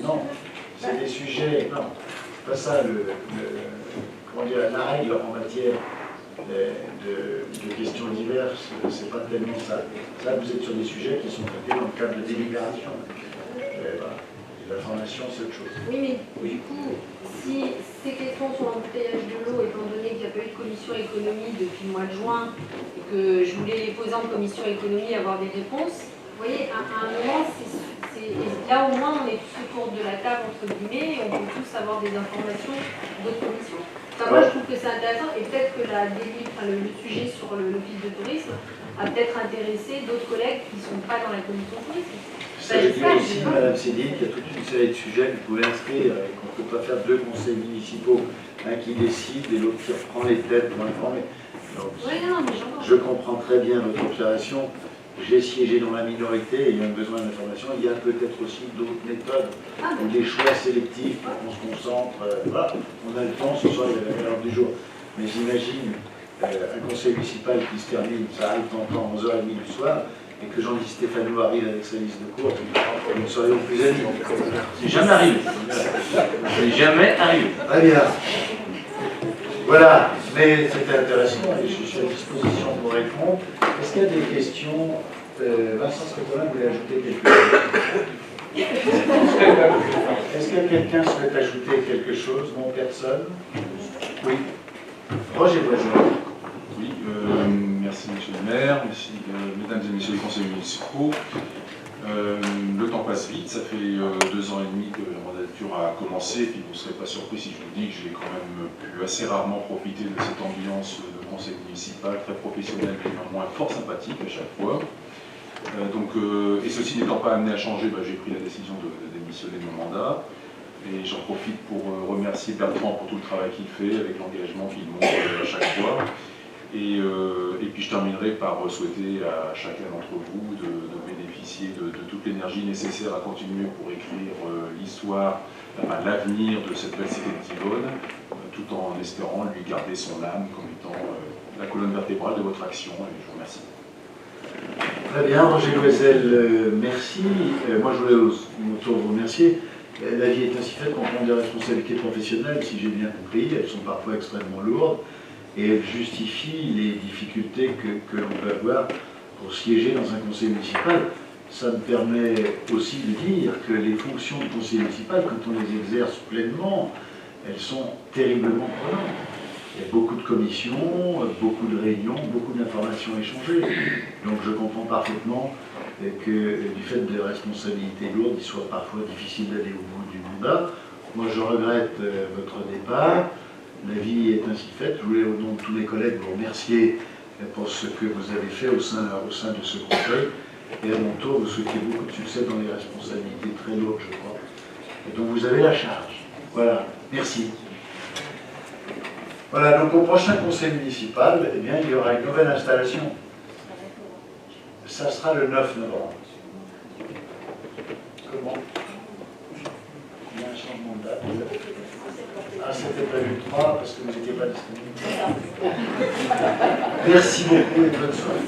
Non, c'est des sujets. Non, c'est pas ça comment dire, la règle en matière de questions diverses, c'est pas tellement ça. Là, vous êtes sur des sujets qui sont traités dans le cadre de délibération. Voilà. La formation, c'est autre chose. Oui, mais du coup, si ces questions sur l'embouteillage de l'eau, étant donné qu'il n'y a pas eu de commission économie depuis le mois de juin, et que je voulais les poser en commission économie et avoir des réponses, vous voyez, à un moment, là au moins, on est tous autour de la table, entre guillemets, et on peut tous avoir des informations d'autres commissions. Enfin, moi, je trouve que c'est intéressant, et peut-être que le sujet sur l'office de tourisme a peut-être intéressé d'autres collègues qui ne sont pas dans la commission tourisme. Ça veut dire aussi, Madame Céline, qu'il y a toute une série de sujets que vous pouvez inscrire et qu'on ne peut pas faire 2 conseils municipaux, un qui décide et l'autre qui reprend les têtes pour informer. Donc, je comprends très bien votre observation. J'ai siégé dans la minorité et il y a besoin d'informations. Il y a peut-être aussi d'autres méthodes ou des choix sélectifs pour qu'on se concentre. Voilà, on a le temps, ce soir il y a l'heure du jour. Mais j'imagine un conseil municipal qui se termine, ça arrive en 11h30 du soir, et que Jean Di Stefano arrive avec sa liste de cours, nous serions plus amis. C'est jamais arrivé. C'est jamais arrivé. Très bien. Voilà, mais c'était intéressant et je suis à disposition pour répondre. Est-ce qu'il y a des questions? Vincent Scotolin voulait ajouter quelque chose. Est-ce que quelqu'un souhaite ajouter quelque chose? Non, personne? Oui. Roger Boisgeau. Oui, merci Monsieur le maire, merci Mesdames et Messieurs les conseillers municipaux. Le temps passe vite, ça fait 2 ans et demi que la mandature a commencé, et puis vous ne serez pas surpris si je vous dis que j'ai quand même pu assez rarement profiter de cette ambiance de conseil municipal, très professionnel, mais néanmoins fort sympathique à chaque fois. Et ceci n'étant pas amené à changer, j'ai pris la décision de démissionner de mon mandat. Et j'en profite pour remercier Bertrand pour tout le travail qu'il fait, avec l'engagement qu'il montre à chaque fois. Et puis je terminerai par souhaiter à chacun d'entre vous de bénéficier de toute l'énergie nécessaire à continuer pour écrire l'histoire, l'avenir de cette belle cité de Divonne, tout en espérant lui garder son âme comme étant la colonne vertébrale de votre action. Et je vous remercie. Très bien, Roger Loisel, merci. Moi, je voulais au mon tour vous remercier. La vie est ainsi faite qu'on prend des responsabilités professionnelles, si j'ai bien compris. Elles sont parfois extrêmement lourdes et elles justifient les difficultés que l'on peut avoir pour siéger dans un conseil municipal. Ça me permet aussi de dire que les fonctions du conseil municipal, quand on les exerce pleinement, elles sont terriblement prenantes. Il y a beaucoup de commissions, beaucoup de réunions, beaucoup d'informations échangées. Donc je comprends parfaitement que du fait de responsabilités lourdes, il soit parfois difficile d'aller au bout du mandat. Moi je regrette votre départ. La vie est ainsi faite. Je voulais au nom de tous mes collègues vous remercier pour ce que vous avez fait au sein de ce conseil. Et à mon tour, vous souhaitez beaucoup de succès dans les responsabilités très lourdes, je crois. Et donc vous avez la charge. Voilà, merci. Voilà, donc au prochain conseil municipal, eh bien, il y aura une nouvelle installation. Ça sera le 9 novembre. Comment? Il y a un changement de date. Ah, c'était prévu le 3 parce que vous n'étiez pas disponible. Merci beaucoup et bonne soirée.